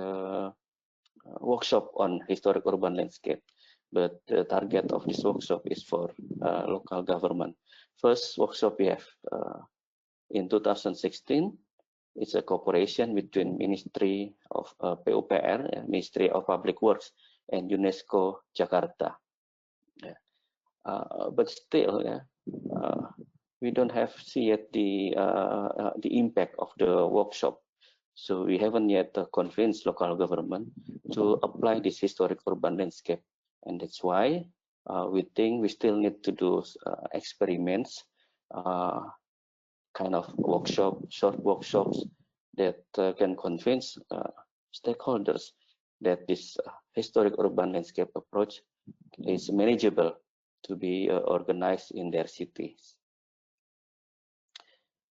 workshop on historic urban landscape. But the target of this workshop is for local government. First workshop we have in 2016. It's a cooperation between Ministry of PUPR, Ministry of Public Works, and UNESCO Jakarta. Yeah. But still, we don't have see yet the impact of the workshop. So we haven't yet convinced local government to apply this historic urban landscape. And that's why we think we still need to do experiments, kind of short workshops that can convince stakeholders that this historic urban landscape approach is manageable to be organized in their cities.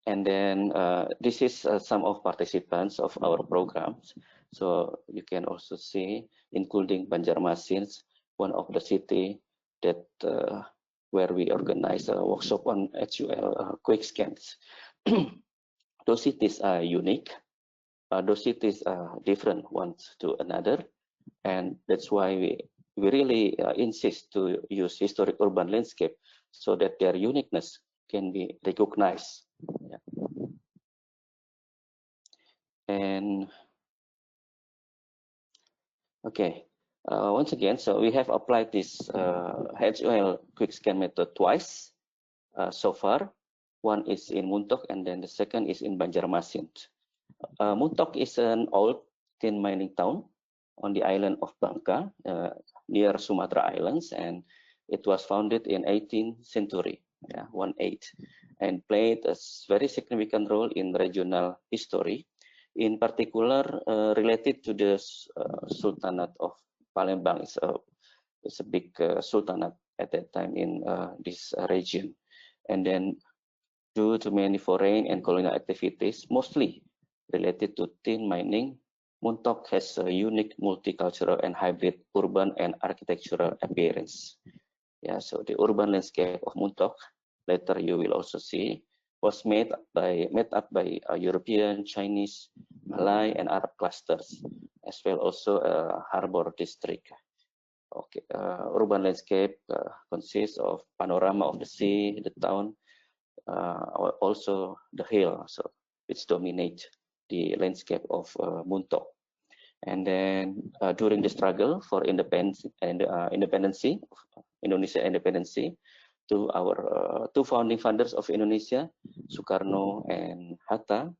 And then this is some of participants of our programs. So you can also see, including Banjarmasin, one of the city that where we organize a workshop on HUL quick scans. Those cities are unique. Those cities are different one to another, and that's why we really insist to use historic urban landscape so that their uniqueness can be recognized. Yeah. And okay, once again, so we have applied this HUL quick scan method twice so far. One is in Muntok, and then the second is in Banjarmasin. Muntok is an old tin mining town on the island of Bangka, near Sumatra Islands, and it was founded in 18th century, 18, and played a very significant role in regional history, in particular related to the Sultanate of Palembang. It's a big sultanate at that time in this region, and then due to many foreign and colonial activities, mostly related to tin mining, Muntok has a unique multicultural and hybrid urban and architectural appearance. Yeah, so the urban landscape of Muntok, later you will also see, was made up by European, Chinese, Malay, and Arab clusters, as well also a harbor district. Okay, urban landscape consists of panorama of the sea, the town, also the hill, so which dominate the landscape of Muntok. And then during the struggle for independence and independency, Indonesia independency, to our two founding fathers of Indonesia, Sukarno and Hatta,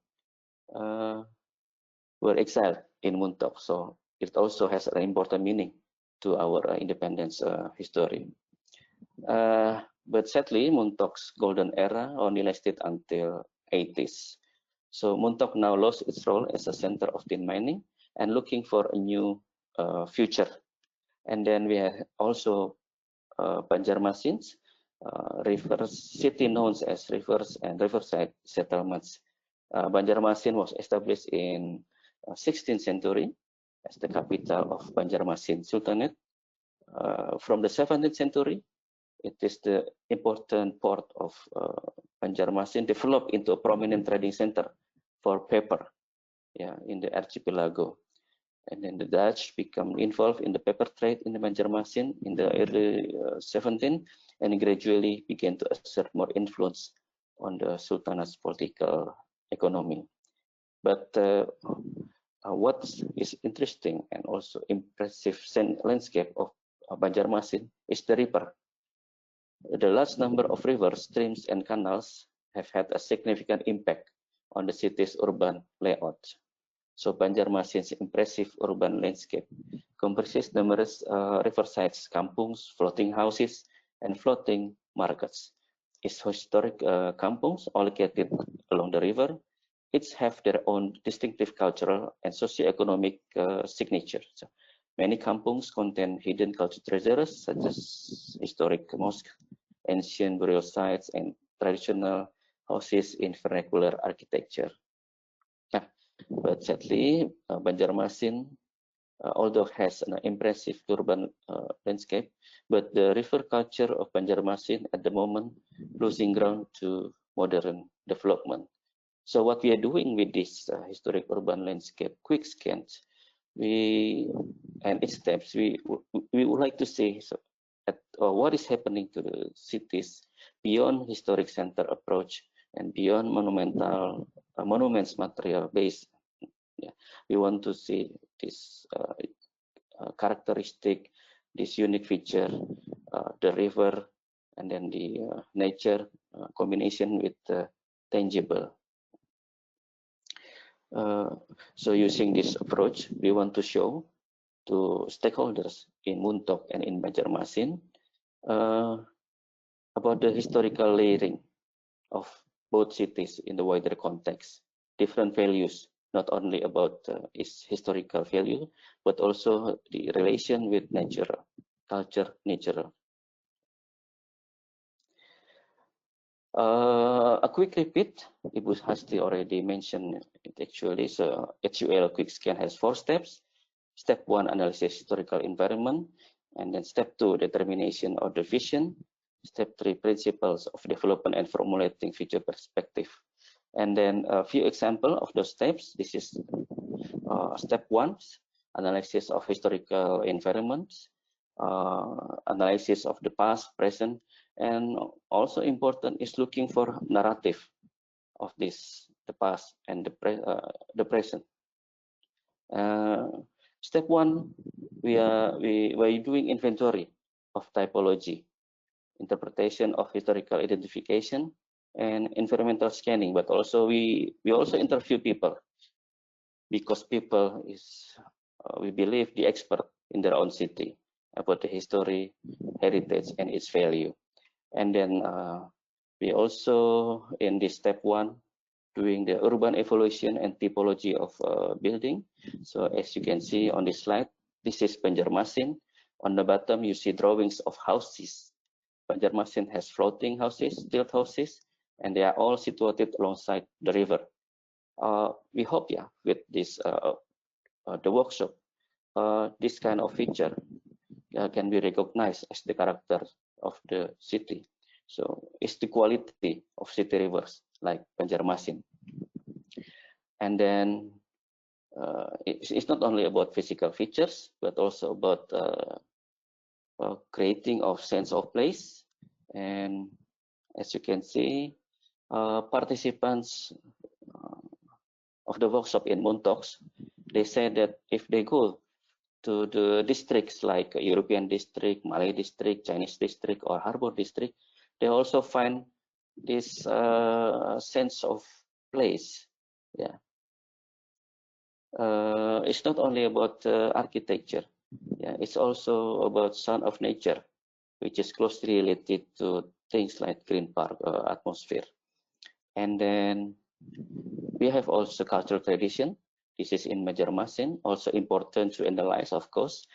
were exiled in Muntok. So it also has an important meaning to our independence history. But sadly, Muntok's golden era only lasted until 80s. So Muntok now lost its role as a center of tin mining and looking for a new future. And then we have also Banjarmasin, city known as rivers and riverside settlements. Banjarmasin was established in 16th century as the capital of Banjarmasin Sultanate. From the 17th century, it is the important port of Banjarmasin, developed into a prominent trading center for paper, in the archipelago. And then the Dutch become involved in the paper trade in the Banjarmasin in the early 17th, and gradually began to assert more influence on the Sultanate's political economy. But what is interesting and also impressive landscape of Banjarmasin is the river. The large number of rivers, streams, and canals have had a significant impact on the city's urban layout. So Banjarmasin's impressive urban landscape comprises numerous riversides, kampungs, floating houses, and floating markets. Its historic kampungs all located along the river. Each have their own distinctive cultural and socio-economic signature. So many kampungs contain hidden cultural treasures such as historic mosques, ancient burial sites, and traditional houses in vernacular architecture. Yeah, but sadly, Banjarmasin, although has an impressive urban landscape, but the river culture of Banjarmasin at the moment losing ground to modern development. So what we are doing with this historic urban landscape quick scans, and its steps, we would like to see what is happening to the cities beyond historic center approach and beyond monumental monuments material base. Yeah, we want to see this characteristic, this unique feature, the river, and then the nature combination with tangible. So using this approach, we want to show to stakeholders in Muntok and in Banjarmasin about the historical layering of both cities in the wider context, different values, not only about its historical value, but also the relation with nature, culture, nature. A quick repeat, Ibu Hasti already mentioned it actually. So HUL quick scan has 4 steps. Step 1, analysis historical environment. And then step 2, determination of the vision. Step 3, principles of development and formulating future perspective. And then a few examples of those steps. This is step 1, analysis of historical environments, analysis of the past, present, and also important is looking for narrative of this, the past and the present. Step 1, we are doing inventory of typology, interpretation of historical identification, and environmental scanning. But also we also interview people, because people is we believe the expert in their own city about the history, heritage, and its value. And then we also in this step 1 doing the urban evolution and typology of building. So as you can see on this slide, this is Banjarmasin. On the bottom you see drawings of houses. Banjarmasin has floating houses, tilt houses, and they are all situated alongside the river. We hope, yeah, with this the workshop, this kind of feature can be recognized as the character of the city. So it's the quality of city rivers like Banjarmasin. And then it's not only about physical features, but also about creating of sense of place. And as you can see, participants of the workshop in Muntok, they said that if they go to the districts like European district, Malay district, Chinese district, or Harbor district, they also find this sense of place. Yeah, it's not only about architecture. Yeah, it's also about sound of nature, which is closely related to things like green park atmosphere. And then we have also cultural tradition. This is in Banjarmasin, also important to analyze, of course.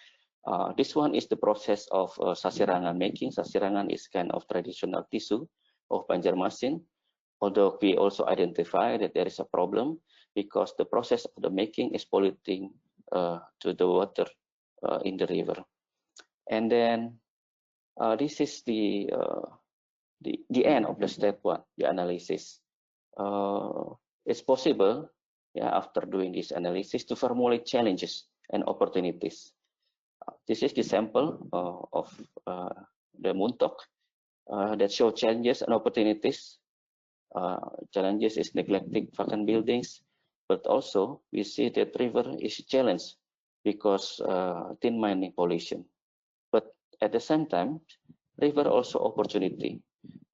This one is the process of sasirangan making. Sasirangan is kind of traditional tissue of Banjarmasin, although we also identify that there is a problem because the process of the making is polluting to the water in the river. And then this is the end of the step 1, the analysis. It's possible, yeah, after doing this analysis, to formulate challenges and opportunities. This is the sample of the Muntok that show challenges and opportunities. Challenges is neglecting vacant buildings, but also we see that river is a challenge because tin mining pollution. But at the same time, river also opportunity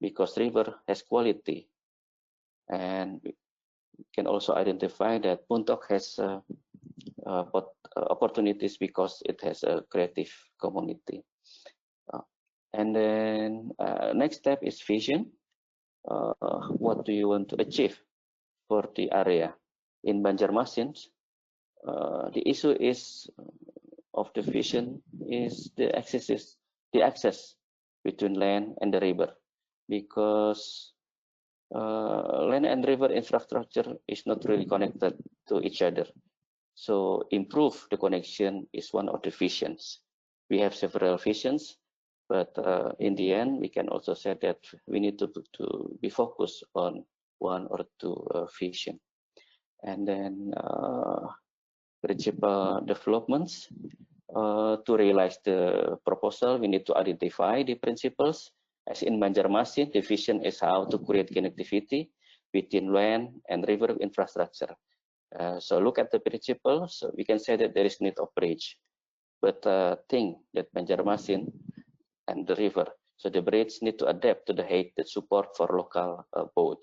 because river has quality, and we can also identify that Muntok has opportunities because it has a creative community. And then next step is vision. What do you want to achieve for the area? In Banjarmasin, the issue is of the vision is the access between land and the river, because land and river infrastructure is not really connected to each other. So improve the connection is one of the visions. We have several visions, but in the end, we can also say that we need to be focused on one or two vision. And then principal developments. To realize the proposal, we need to identify the principles. As in Banjarmasin, the vision is how to create connectivity between land and river infrastructure. So look at the principles. So we can say that there is need of bridge, but think that Banjarmasin and the river, so the bridge need to adapt to the height that support for local boat.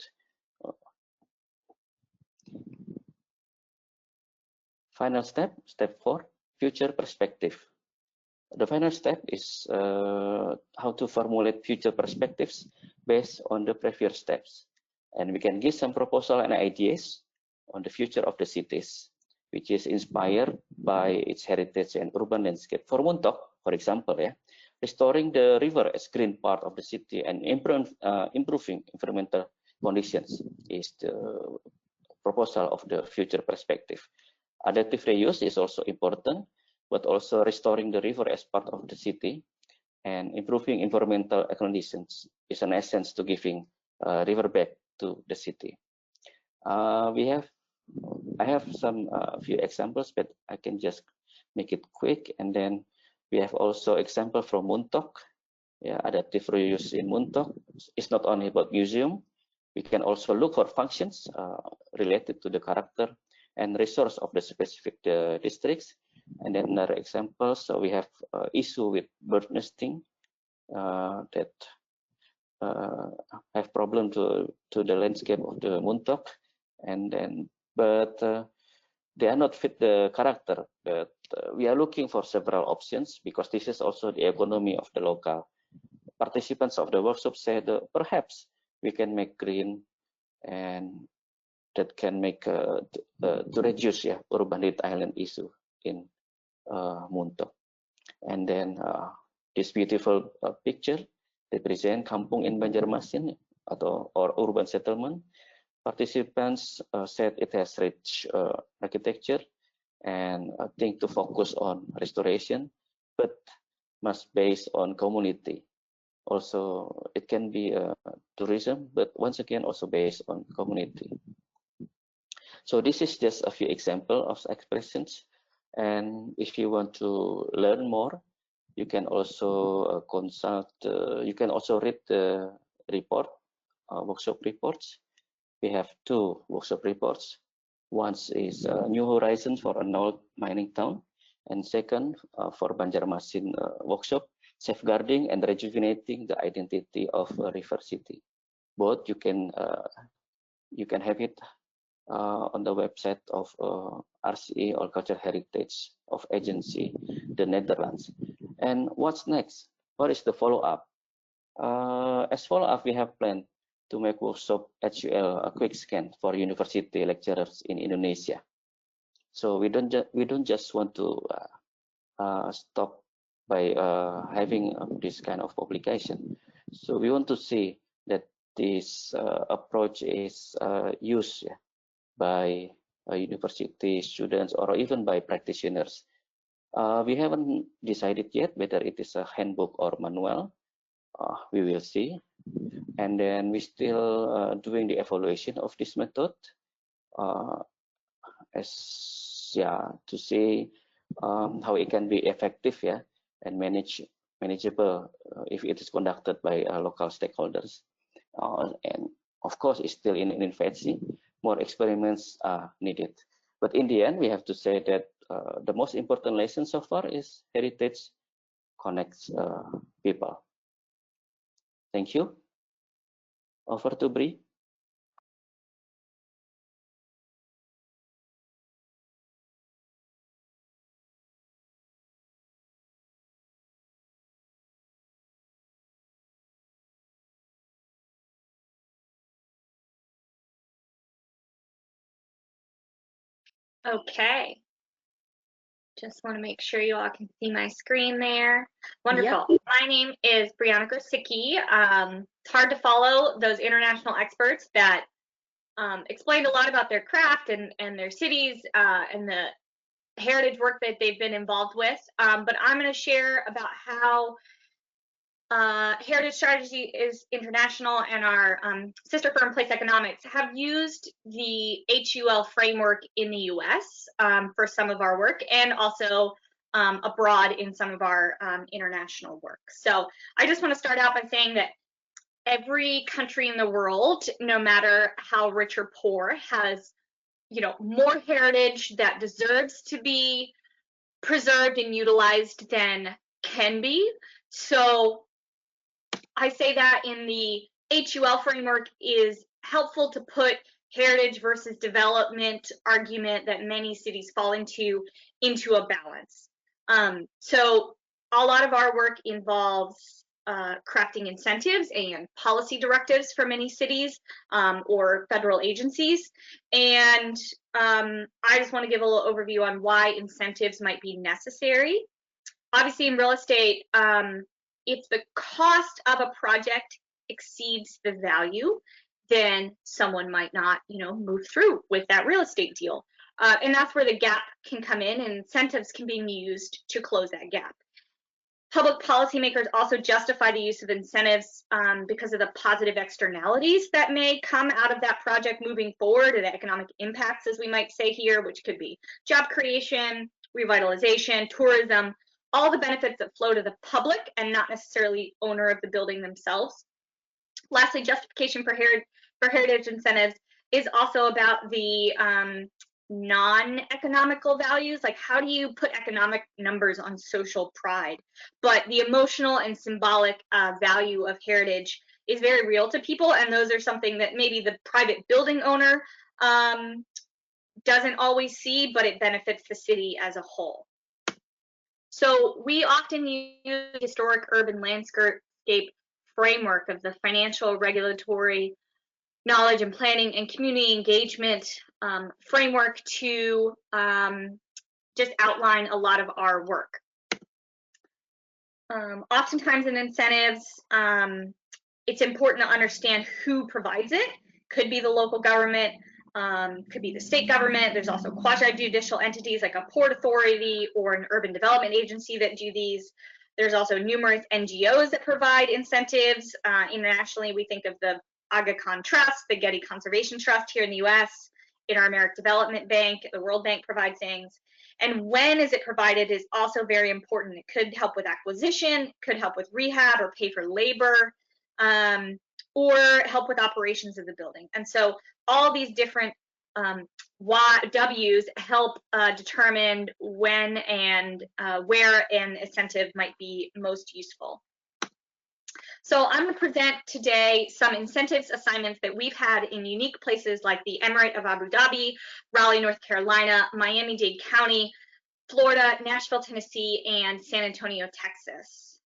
Final step, step 4, future perspective. The final step is how to formulate future perspectives based on the previous steps. And we can give some proposal and ideas on the future of the cities, which is inspired by its heritage and urban landscape. For Muntok, for example, restoring the river as green part of the city and improving environmental conditions is the proposal of the future perspective. Adaptive reuse is also important, but also restoring the river as part of the city and improving environmental conditions is an essence to giving river back to the city. I have some few examples, but I can just make it quick. And then we have also example from Muntok. Yeah, adaptive reuse in Muntok is not only about museum. We can also look for functions related to the character and resource of the specific districts. And then another example, so we have issue with bird nesting that have problem to the landscape of the Muntok, and then but they are not fit the character. But we are looking for several options because this is also the economy of the local. Participants of the workshop said perhaps we can make green, and that can make to reduce urban heat island issue in Muntok. And then this beautiful picture represent kampung in Banjarmasin or urban settlement. Participants said it has rich architecture and think to focus on restoration, but must based on community. Also, it can be tourism, but once again also based on community. So this is just a few examples of expressions. And if you want to learn more, you can also consult, you can also read the report, workshop reports. We have 2 workshop reports. One is New Horizons for an old mining town, and second for Banjarmasin workshop, safeguarding and rejuvenating the identity of a river city. Both you can have it on the website of RCE or Cultural Heritage of Agency, the Netherlands. And what's next? What is the follow-up? As follow-up, we have planned to make workshop HUL a quick scan for university lecturers in Indonesia. So we don't just want to stop by having this kind of publication. So we want to see that this approach is used by university students or even by practitioners. We haven't decided yet whether it is a handbook or manual. We will see. And then we still doing the evaluation of this method to see how it can be effective and manageable if it is conducted by local stakeholders. And of course, it's still in infancy. More experiments are needed. But in the end, we have to say that the most important lesson so far is heritage connects people. Thank you. Over to Bri. Okay. Just want to make sure you all can see my screen there. Wonderful. Yep. My name is Brianna Grosicki. It's hard to follow those international experts that explained a lot about their craft and their cities and the heritage work that they've been involved with. But I'm going to share about how Heritage Strategy is International and our sister firm PlaceEconomics have used the HUL framework in the US for some of our work, and also abroad in some of our international work. So I just want to start out by saying that every country in the world, no matter how rich or poor, has, you know, more heritage that deserves to be preserved and utilized than can be. So I say that in the HUL framework is helpful to put heritage versus development argument that many cities fall into a balance. So a lot of our work involves crafting incentives and policy directives for many cities or federal agencies. And I just want to give a little overview on why incentives might be necessary. Obviously, in real estate, if the cost of a project exceeds the value, then someone might not, you know, move through with that real estate deal. And that's where the gap can come in, and incentives can be used to close that gap. Public policymakers also justify the use of incentives because of the positive externalities that may come out of that project moving forward, or the economic impacts, as we might say here, which could be job creation, revitalization, tourism, all the benefits that flow to the public and not necessarily owner of the building themselves. Lastly, justification for heritage incentives is also about the non-economical values, like how do you put economic numbers on social pride? But the emotional and symbolic value of heritage is very real to people, and those are something that maybe the private building owner doesn't always see, but it benefits the city as a whole. So we often use the historic urban landscape framework of the financial, regulatory, knowledge and planning, and community engagement framework to just outline a lot of our work. Oftentimes in incentives, it's important to understand who provides it. Could be the local government, could be the state government. There's also quasi-judicial entities like a port authority or an urban development agency that do these. There's also numerous NGOs that provide incentives. Internationally, we think of the Aga Khan Trust, the Getty Conservation Trust here in the US, Inter-American Development Bank, the World Bank provides things. And when is it provided is also very important. It could help with acquisition, could help with rehab or pay for labor, or help with operations of the building. And so all these different W's help determine when and where an incentive might be most useful. So I'm going to present today some incentives assignments that we've had in unique places like the Emirate of Abu Dhabi, Raleigh, North Carolina, Miami-Dade County, Florida, Nashville, Tennessee, and San Antonio, Texas.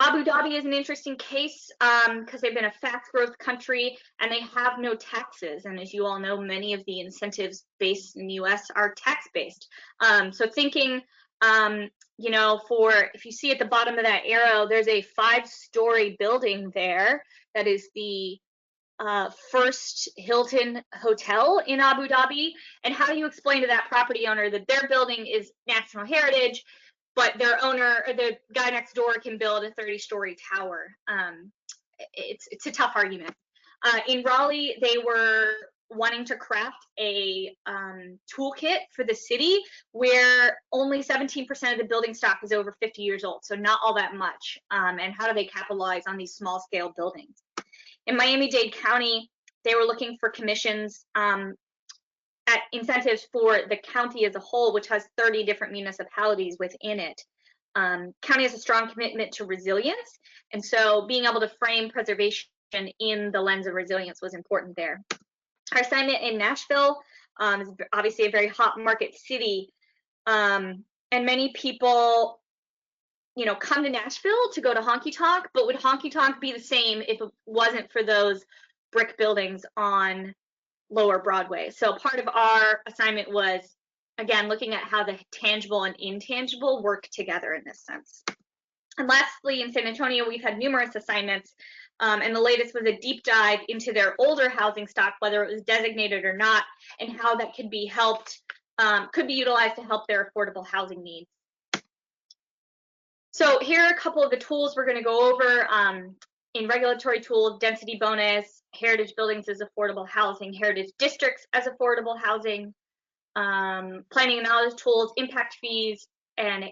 Abu Dhabi is an interesting case because they've been a fast growth country and they have no taxes. And as you all know, many of the incentives based in the US are tax based. So thinking, you know, if you see at the bottom of that arrow, there's a 5-story building there that is the first Hilton hotel in Abu Dhabi. And how do you explain to that property owner that their building is national heritage, but their owner or the guy next door can build a 30-story tower? It's a tough argument. In Raleigh, they were wanting to craft a toolkit for the city where only 17% of the building stock is over 50 years old, so not all that much. And how do they capitalize on these small scale buildings? In Miami-Dade County, they were looking for commissions at incentives for the county as a whole, which has 30 different municipalities within it. County has a strong commitment to resilience, and so being able to frame preservation in the lens of resilience was important there. Our assignment in Nashville is obviously a very hot market city, and many people, you know, come to Nashville to go to honky tonk, but would honky tonk be the same if it wasn't for those brick buildings on Lower Broadway. So part of our assignment was, again, looking at how the tangible and intangible work together in this sense. And lastly, in San Antonio, we've had numerous assignments, and the latest was a deep dive into their older housing stock, whether it was designated or not, and how that could be utilized to help their affordable housing needs. So here are a couple of the tools we're going to go over. In regulatory tools, density bonus, heritage buildings as affordable housing, heritage districts as affordable housing, planning and knowledge tools, impact fees, and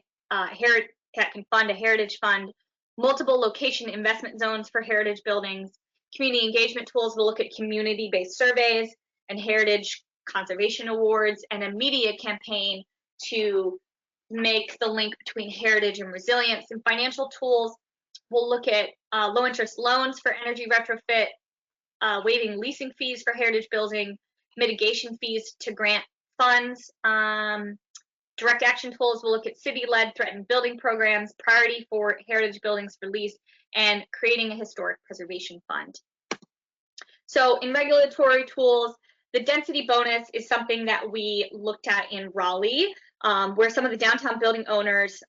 that can fund a heritage fund, multiple location investment zones for heritage buildings, community engagement tools will look at community-based surveys and heritage conservation awards, and a media campaign to make the link between heritage and resilience. And financial tools, we'll look at low interest loans for energy retrofit, waiving leasing fees for heritage building, mitigation fees to grant funds. Direct action tools will look at city-led threatened building programs, priority for heritage buildings for lease, and creating a historic preservation fund. So in regulatory tools, the density bonus is something that we looked at in Raleigh, where some of the downtown building owners,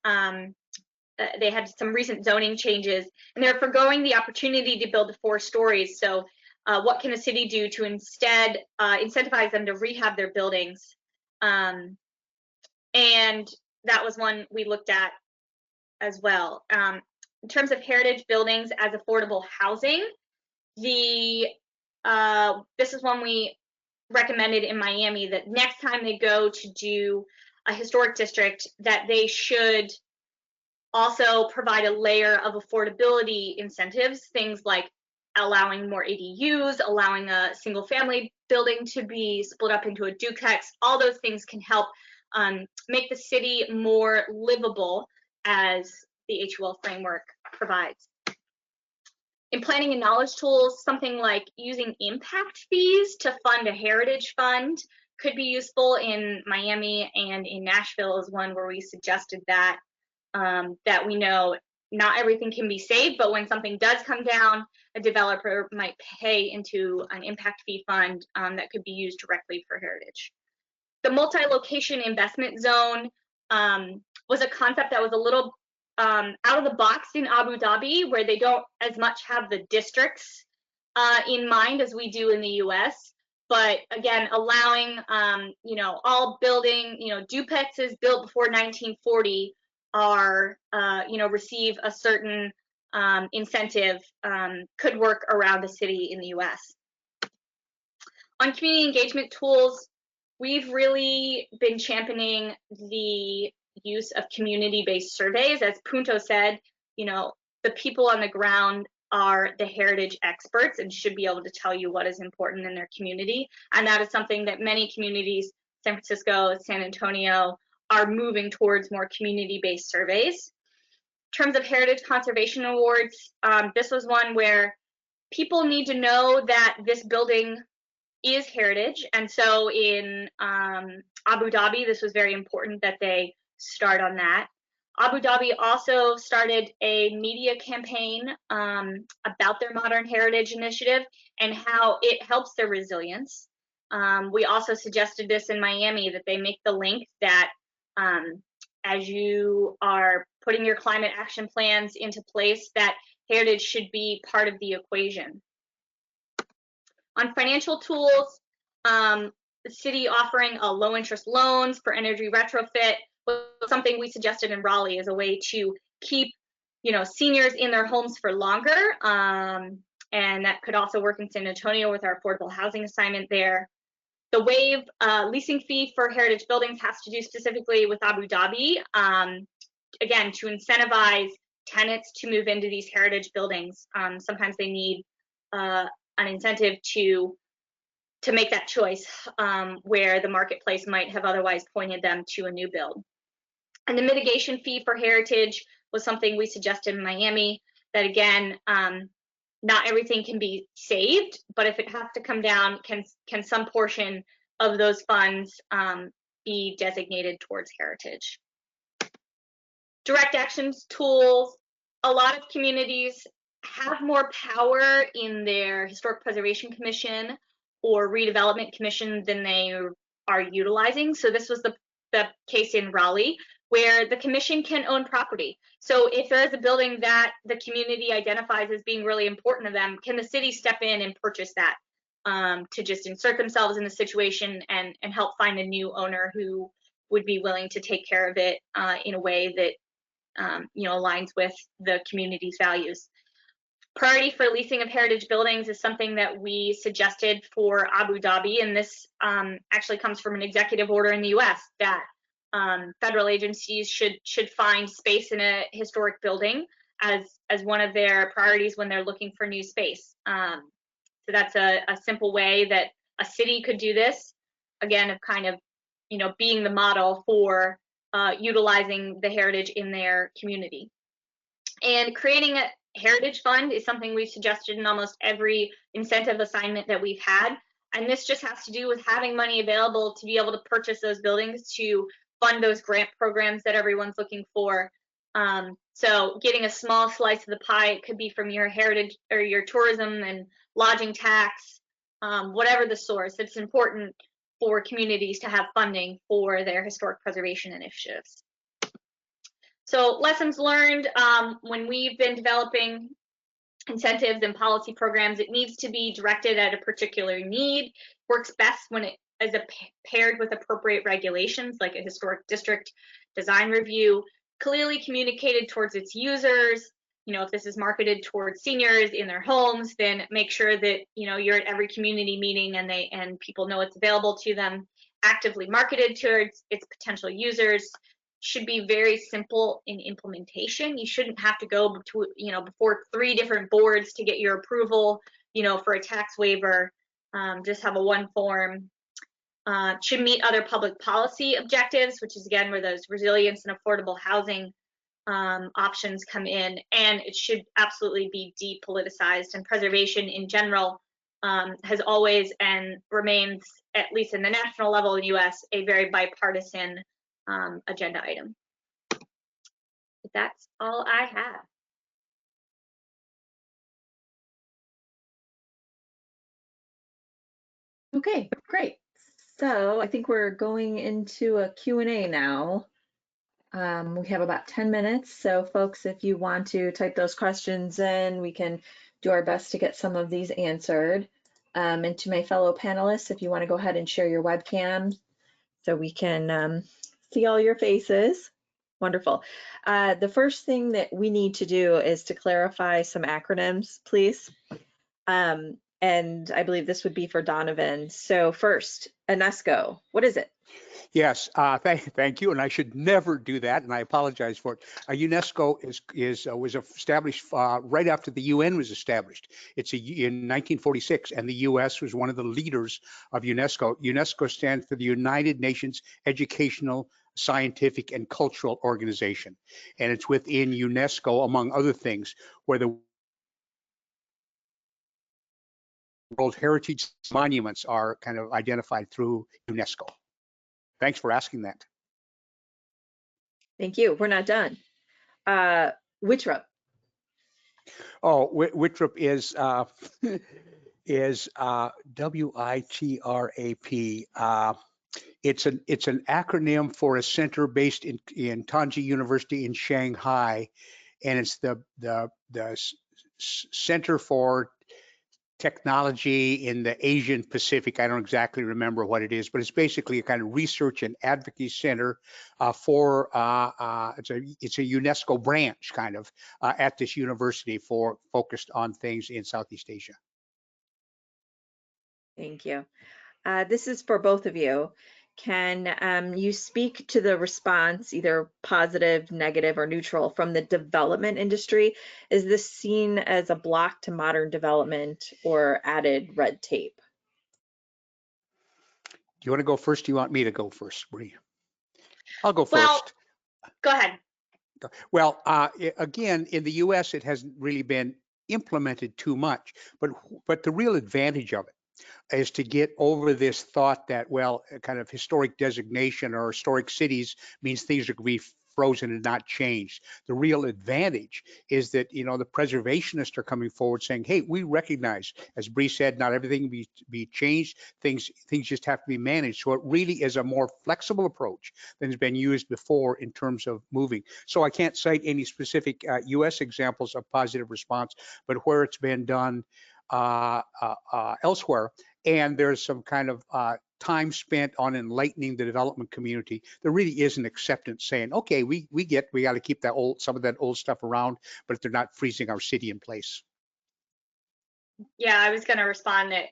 they had some recent zoning changes, and they're forgoing the opportunity to build to 4 stories. So what can a city do to instead incentivize them to rehab their buildings? And that was one we looked at as well. In terms of heritage buildings as affordable housing, this is one we recommended in Miami, that next time they go to do a historic district, that they should also provide a layer of affordability incentives, things like allowing more ADUs, allowing a single family building to be split up into a duplex. All those things can help make the city more livable, as the HUL framework provides. In planning and knowledge tools, something like using impact fees to fund a heritage fund could be useful. In Miami and in Nashville is one where we suggested that, that we know not everything can be saved, but when something does come down, a developer might pay into an impact fee fund that could be used directly for heritage. The multi-location investment zone was a concept that was a little out of the box in Abu Dhabi, where they don't as much have the districts in mind as we do in the US. But again, allowing, all building, duplexes built before 1940 are, receive a certain incentive, could work around the city in the US. On community engagement tools, we've really been championing the use of community-based surveys. As Punto said, the people on the ground are the heritage experts and should be able to tell you what is important in their community. And that is something that many communities, San Francisco, San Antonio, are moving towards more community-based surveys. In terms of heritage conservation awards, this was one where people need to know that this building is heritage. And so in Abu Dhabi, this was very important that they start on that. Abu Dhabi also started a media campaign about their modern heritage initiative and how it helps their resilience. We also suggested this in Miami, that they make the link that as you are putting your climate action plans into place, that heritage should be part of the equation. On financial tools, the city offering a low interest loans for energy retrofit was something we suggested in Raleigh as a way to keep, seniors in their homes for longer. And that could also work in San Antonio with our affordable housing assignment there. The waive leasing fee for heritage buildings has to do specifically with Abu Dhabi, again, to incentivize tenants to move into these heritage buildings. Sometimes they need an incentive to make that choice where the marketplace might have otherwise pointed them to a new build. And the mitigation fee for heritage was something we suggested in Miami, that again, not everything can be saved, but if it has to come down, can some portion of those funds be designated towards heritage? Direct actions tools, a lot of communities have more power in their historic preservation commission or redevelopment commission than they are utilizing. So this was the case in Raleigh, where the commission can own property. So if there is a building that the community identifies as being really important to them, can the city step in and purchase that to just insert themselves in the situation and help find a new owner who would be willing to take care of it in a way that aligns with the community's values. Priority for leasing of heritage buildings is something that we suggested for Abu Dhabi, and this actually comes from an executive order in the U.S. that federal agencies should find space in a historic building as one of their priorities when they're looking for new space. So that's a simple way that a city could do this. Again, of kind of being the model for utilizing the heritage in their community. And creating a heritage fund is something we've suggested in almost every incentive assignment that we've had. And this just has to do with having money available to be able to purchase those buildings to fund those grant programs that everyone's looking for. So getting a small slice of the pie, it could be from your heritage or your tourism and lodging tax, whatever the source. It's important for communities to have funding for their historic preservation initiatives. So lessons learned, when we've been developing incentives and policy programs, it needs to be directed at a particular need. Works best when it is paired with appropriate regulations like a historic district design review, clearly communicated towards its users. If this is marketed towards seniors in their homes, then make sure that you're at every community meeting and people know it's available to them. Actively marketed towards its potential users. Should be very simple in implementation. You shouldn't have to go before 3 different boards to get your approval, for a tax waiver. Just have a one form. Should meet other public policy objectives, which is again where those resilience and affordable housing options come in. And it should absolutely be depoliticized. And preservation in general has always and remains, at least in the national level in the U.S., a very bipartisan agenda item. That's all I have. Okay, great. So I think we're going into a Q&A now. We have about 10 minutes. So folks, if you want to type those questions in, we can do our best to get some of these answered. And to my fellow panelists, if you want to go ahead and share your webcam so we can see all your faces. Wonderful. The first thing that we need to do is to clarify some acronyms, please. And I believe this would be for Donovan. So first, UNESCO, what is it? Yes, thank you, and I should never do that, and I apologize for it. UNESCO was established right after the UN was established. It's in 1946, and the U.S. was one of the leaders of UNESCO. UNESCO stands for the United Nations Educational, Scientific, and Cultural Organization, and it's within UNESCO, among other things, where the World Heritage Monuments are kind of identified through UNESCO. Thanks for asking that. Thank you. We're not done. WITRAP. Oh, WITRAP is WITRAP. It's an acronym for a center based in Tongji University in Shanghai, and it's the Center for Technology in the Asian Pacific. I don't exactly remember what it is, but it's basically a kind of research and advocacy center for it's a UNESCO branch kind of at this university focused on things in Southeast Asia. Thank you. This is for both of you. Can you speak to the response, either positive, negative, or neutral, from the development industry? Is this seen as a block to modern development or added red tape? Do you want to go first? Do you want me to go first, Bree? I'll go first. Well, go ahead. Well, again, in the U.S., it hasn't really been implemented too much, but the real advantage of it is to get over this thought that, well, a kind of historic designation or historic cities means things are going to be frozen and not changed. The real advantage is that, you know, the preservationists are coming forward saying, hey, we recognize, as Bree said, not everything be changed, things just have to be managed. So it really is a more flexible approach than has been used before in terms of moving. So I can't cite any specific US examples of positive response, but where it's been done elsewhere, and there's some kind of time spent on enlightening the development community, there really is an acceptance saying, okay, we got to keep that some of that old stuff around, but they're not freezing our city in place. Yeah, I was going to respond that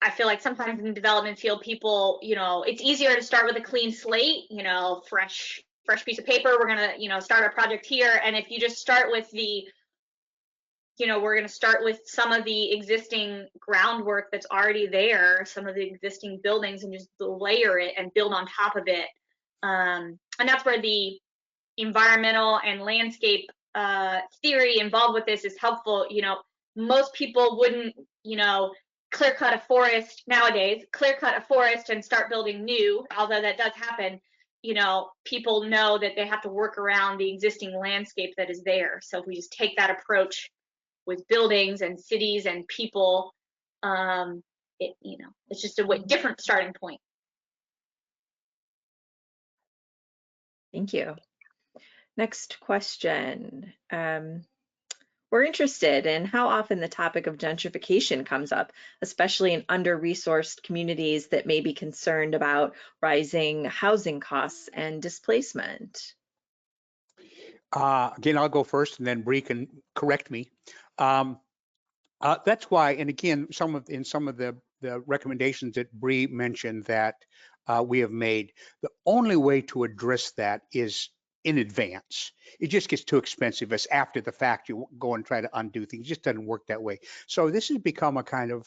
I feel like sometimes in the development field, people, you know, it's easier to start with a clean slate, you know, fresh piece of paper. We're going to, you know, start our project here. And if you just start with we're going to start with some of the existing groundwork that's already there, some of the existing buildings, and just layer it and build on top of it. And that's where the environmental and landscape theory involved with this is helpful. You know, most people wouldn't, you know, clear cut a forest nowadays, and start building new, although that does happen. You know, people know that they have to work around the existing landscape that is there. So if we just take that approach with buildings and cities and people, it's just a different starting point. Thank you. Next question. We're interested in how often the topic of gentrification comes up, especially in under-resourced communities that may be concerned about rising housing costs and displacement. Again, I'll go first, and then Bree can correct me. That's why, and again, in some of the recommendations that Bree mentioned that we have made, the only way to address that is in advance. It just gets too expensive as after the fact you go and try to undo things. It just doesn't work that way. So this has become a kind of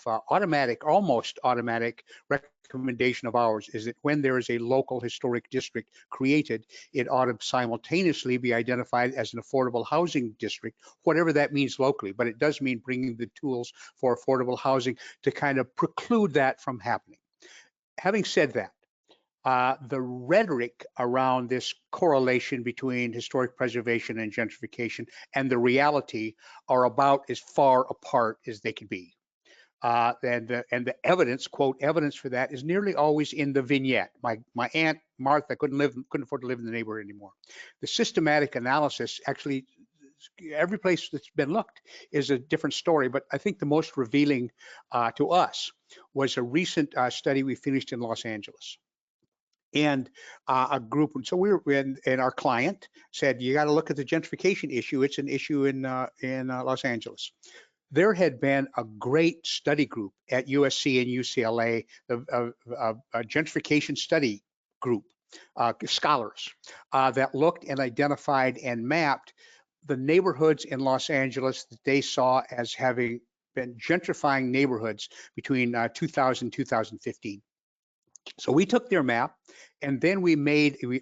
almost automatic recommendation of ours, is that when there is a local historic district created, it ought to simultaneously be identified as an affordable housing district, whatever that means locally. But it does mean bringing the tools for affordable housing to kind of preclude that from happening. Having said that, the rhetoric around this correlation between historic preservation and gentrification and the reality are about as far apart as they can be. And the evidence, quote, evidence for that is nearly always in the vignette. My Aunt Martha couldn't afford to live in the neighborhood anymore. The systematic analysis, actually, every place that's been looked is a different story, but I think the most revealing to us was a recent study we finished in Los Angeles. And a group, and so we were and our client said, you got to look at the gentrification issue. It's an issue in Los Angeles. There had been a great study group at USC and UCLA, a gentrification study group, scholars that looked and identified and mapped the neighborhoods in Los Angeles that they saw as having been gentrifying neighborhoods between 2000 and 2015. So we took their map, and then we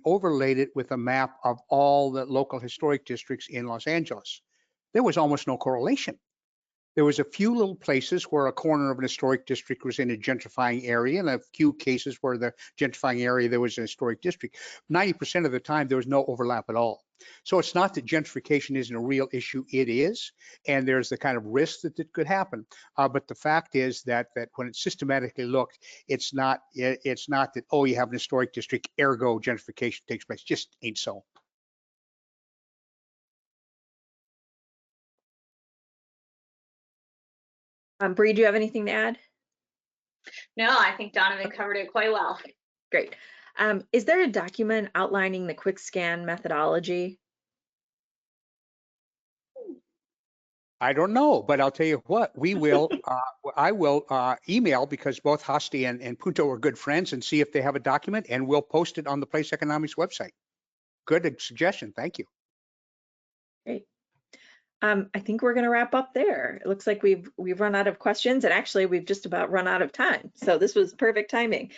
overlaid it with a map of all the local historic districts in Los Angeles. There was almost no correlation. There was a few little places where a corner of an historic district was in a gentrifying area, and a few cases where the gentrifying area there was a historic district. 90% of the time, there was no overlap at all. So it's not that gentrification isn't a real issue, it is, and there's the kind of risk that it could happen. But the fact is that when it's systematically looked, it's not that, oh, you have an historic district, ergo gentrification takes place. Just ain't so. Bree, do you have anything to add? No, I think Donovan covered it quite well. Great. Is there a document outlining the quick scan methodology? I don't know, but I'll tell you what, we will, I will email, because both Hasti and Punto are good friends, and see if they have a document, and we'll post it on the PlaceEconomics website. Good suggestion, thank you. Great. I think we're going to wrap up there. It looks like we've run out of questions, and actually we've just about run out of time. So this was perfect timing.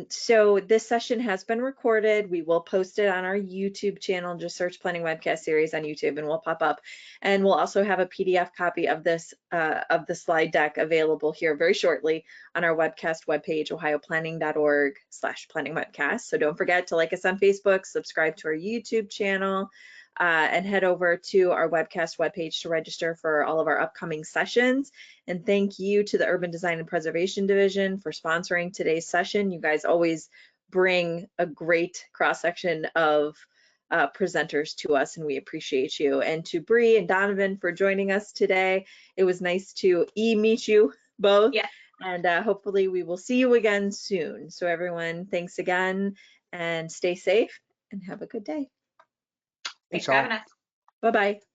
So this session has been recorded. We will post it on our YouTube channel. Just search Planning Webcast Series on YouTube and we'll pop up. And we'll also have a PDF copy of this of the slide deck available here very shortly on our webcast webpage, ohioplanning.org/planningwebcast. So don't forget to like us on Facebook, subscribe to our YouTube channel, and head over to our webcast webpage to register for all of our upcoming sessions. And thank you to the Urban Design and Preservation Division for sponsoring today's session. You guys always bring a great cross-section of presenters to us, and we appreciate you. And to Bree and Donovan for joining us today. It was nice to meet you both. Yeah. And hopefully we will see you again soon. So everyone, thanks again, and stay safe and have a good day. Thanks for having us. Bye-bye.